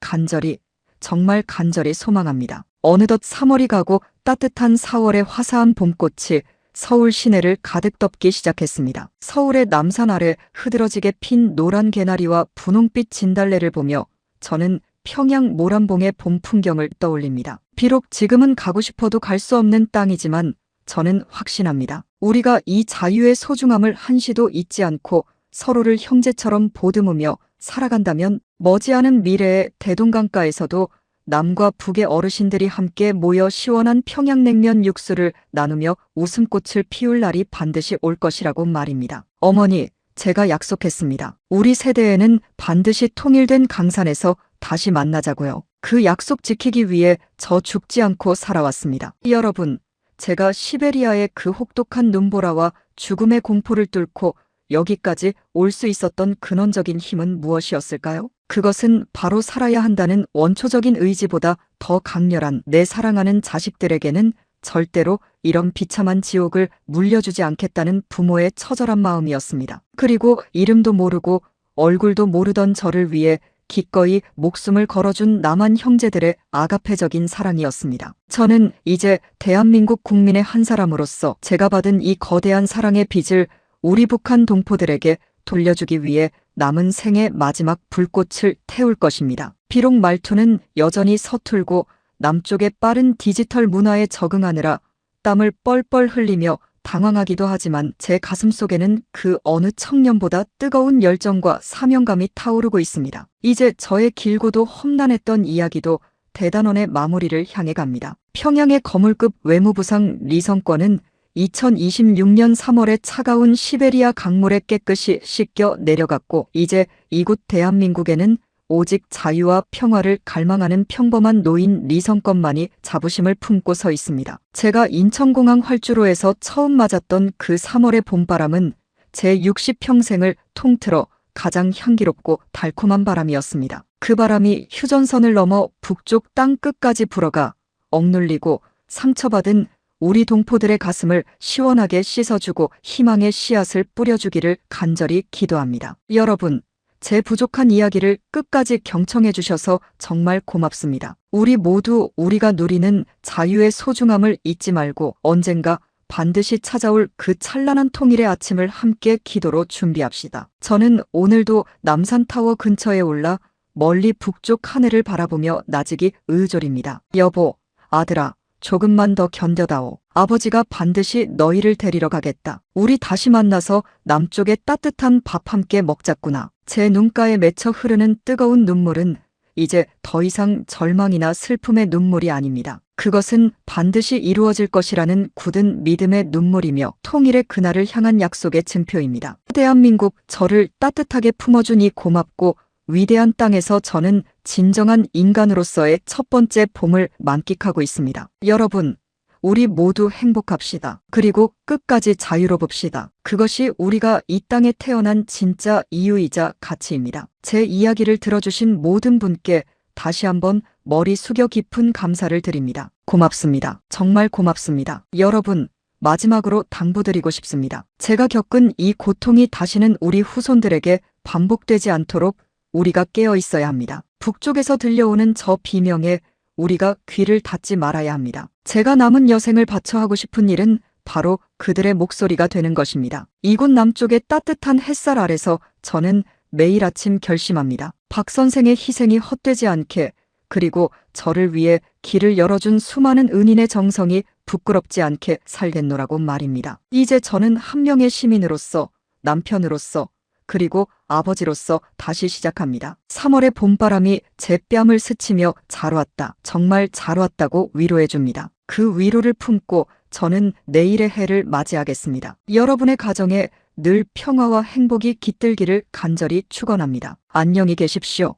정말 간절히 소망합니다. 어느덧 3월이 가고 따뜻한 4월의 화사한 봄꽃이 서울 시내를 가득 덮기 시작했습니다. 서울의 남산 아래 흐드러지게 핀 노란 개나리와 분홍빛 진달래를 보며 저는 평양 모란봉의 봄 풍경을 떠올립니다. 비록 지금은 가고 싶어도 갈 수 없는 땅이지만 저는 확신합니다. 우리가 이 자유의 소중함을 한시도 잊지 않고 서로를 형제처럼 보듬으며 살아간다면 머지않은 미래의 대동강가에서도 남과 북의 어르신들이 함께 모여 시원한 평양냉면 육수를 나누며 웃음꽃을 피울 날이 반드시 올 것이라고 말입니다. 어머니, 제가 약속했습니다. 우리 세대에는 반드시 통일된 강산에서 다시 만나자고요. 그 약속 지키기 위해 저 죽지 않고 살아왔습니다. 여러분, 제가 시베리아의 그 혹독한 눈보라와 죽음의 공포를 뚫고 여기까지 올 수 있었던 근원적인 힘은 무엇이었을까요? 그것은 바로 살아야 한다는 원초적인 의지보다 더 강렬한 내 사랑하는 자식들에게는 절대로 이런 비참한 지옥을 물려주지 않겠다는 부모의 처절한 마음이었습니다. 그리고 이름도 모르고 얼굴도 모르던 저를 위해 기꺼이 목숨을 걸어준 남한 형제들의 아가페적인 사랑이었습니다. 저는 이제 대한민국 국민의 한 사람으로서 제가 받은 이 거대한 사랑의 빚을 우리 북한 동포들에게 돌려주기 위해 남은 생의 마지막 불꽃을 태울 것입니다. 비록 말투는 여전히 서툴고 남쪽의 빠른 디지털 문화에 적응하느라 땀을 뻘뻘 흘리며 당황하기도 하지만 제 가슴속에는 그 어느 청년보다 뜨거운 열정과 사명감이 타오르고 있습니다. 이제 저의 길고도 험난했던 이야기도 대단원의 마무리를 향해 갑니다. 평양의 거물급 외무부상 리성권은 2026년 3월에 차가운 시베리아 강물에 깨끗이 씻겨 내려갔고 이제 이곳 대한민국에는 오직 자유와 평화를 갈망하는 평범한 노인 리성권만이 자부심을 품고 서 있습니다. 제가 인천공항 활주로에서 처음 맞았던 그 3월의 봄바람은 제 60평생을 통틀어 가장 향기롭고 달콤한 바람이었습니다. 그 바람이 휴전선을 넘어 북쪽 땅 끝까지 불어가 억눌리고 상처받은 우리 동포들의 가슴을 시원하게 씻어주고 희망의 씨앗을 뿌려주기를 간절히 기도합니다. 여러분, 제 부족한 이야기를 끝까지 경청해 주셔서 정말 고맙습니다. 우리 모두 우리가 누리는 자유의 소중함을 잊지 말고 언젠가 반드시 찾아올 그 찬란한 통일의 아침을 함께 기도로 준비합시다. 저는 오늘도 남산타워 근처에 올라 멀리 북쪽 하늘을 바라보며 나직이 의졸입니다. 여보, 아들아, 조금만 더 견뎌다오. 아버지가 반드시 너희를 데리러 가겠다. 우리 다시 만나서 남쪽에 따뜻한 밥 함께 먹자꾸나. 제 눈가에 맺혀 흐르는 뜨거운 눈물은 이제 더 이상 절망이나 슬픔의 눈물이 아닙니다. 그것은 반드시 이루어질 것이라는 굳은 믿음의 눈물이며 통일의 그날을 향한 약속의 증표입니다. 대한민국, 저를 따뜻하게 품어준 이 고맙고 위대한 땅에서 저는 진정한 인간으로서의 첫 번째 봄을 만끽하고 있습니다. 여러분, 우리 모두 행복합시다. 그리고 끝까지 자유로웁시다. 그것이 우리가 이 땅에 태어난 진짜 이유이자 가치입니다. 제 이야기를 들어주신 모든 분께 다시 한번 머리 숙여 깊은 감사를 드립니다. 고맙습니다. 정말 고맙습니다. 여러분, 마지막으로 당부드리고 싶습니다. 제가 겪은 이 고통이 다시는 우리 후손들에게 반복되지 않도록 우리가 깨어 있어야 합니다. 북쪽에서 들려오는 저 비명에 우리가 귀를 닫지 말아야 합니다. 제가 남은 여생을 바쳐 하고 싶은 일은 바로 그들의 목소리가 되는 것입니다. 이곳 남쪽의 따뜻한 햇살 아래서 저는 매일 아침 결심합니다. 박 선생의 희생이 헛되지 않게, 그리고 저를 위해 길을 열어준 수많은 은인의 정성이 부끄럽지 않게 살겠노라고 말입니다. 이제 저는 한 명의 시민으로서, 남편으로서, 그리고 아버지로서 다시 시작합니다. 3월의 봄바람이 제 뺨을 스치며 잘 왔다, 정말 잘 왔다고 위로해줍니다. 그 위로를 품고 저는 내일의 해를 맞이하겠습니다. 여러분의 가정에 늘 평화와 행복이 깃들기를 간절히 축원합니다. 안녕히 계십시오.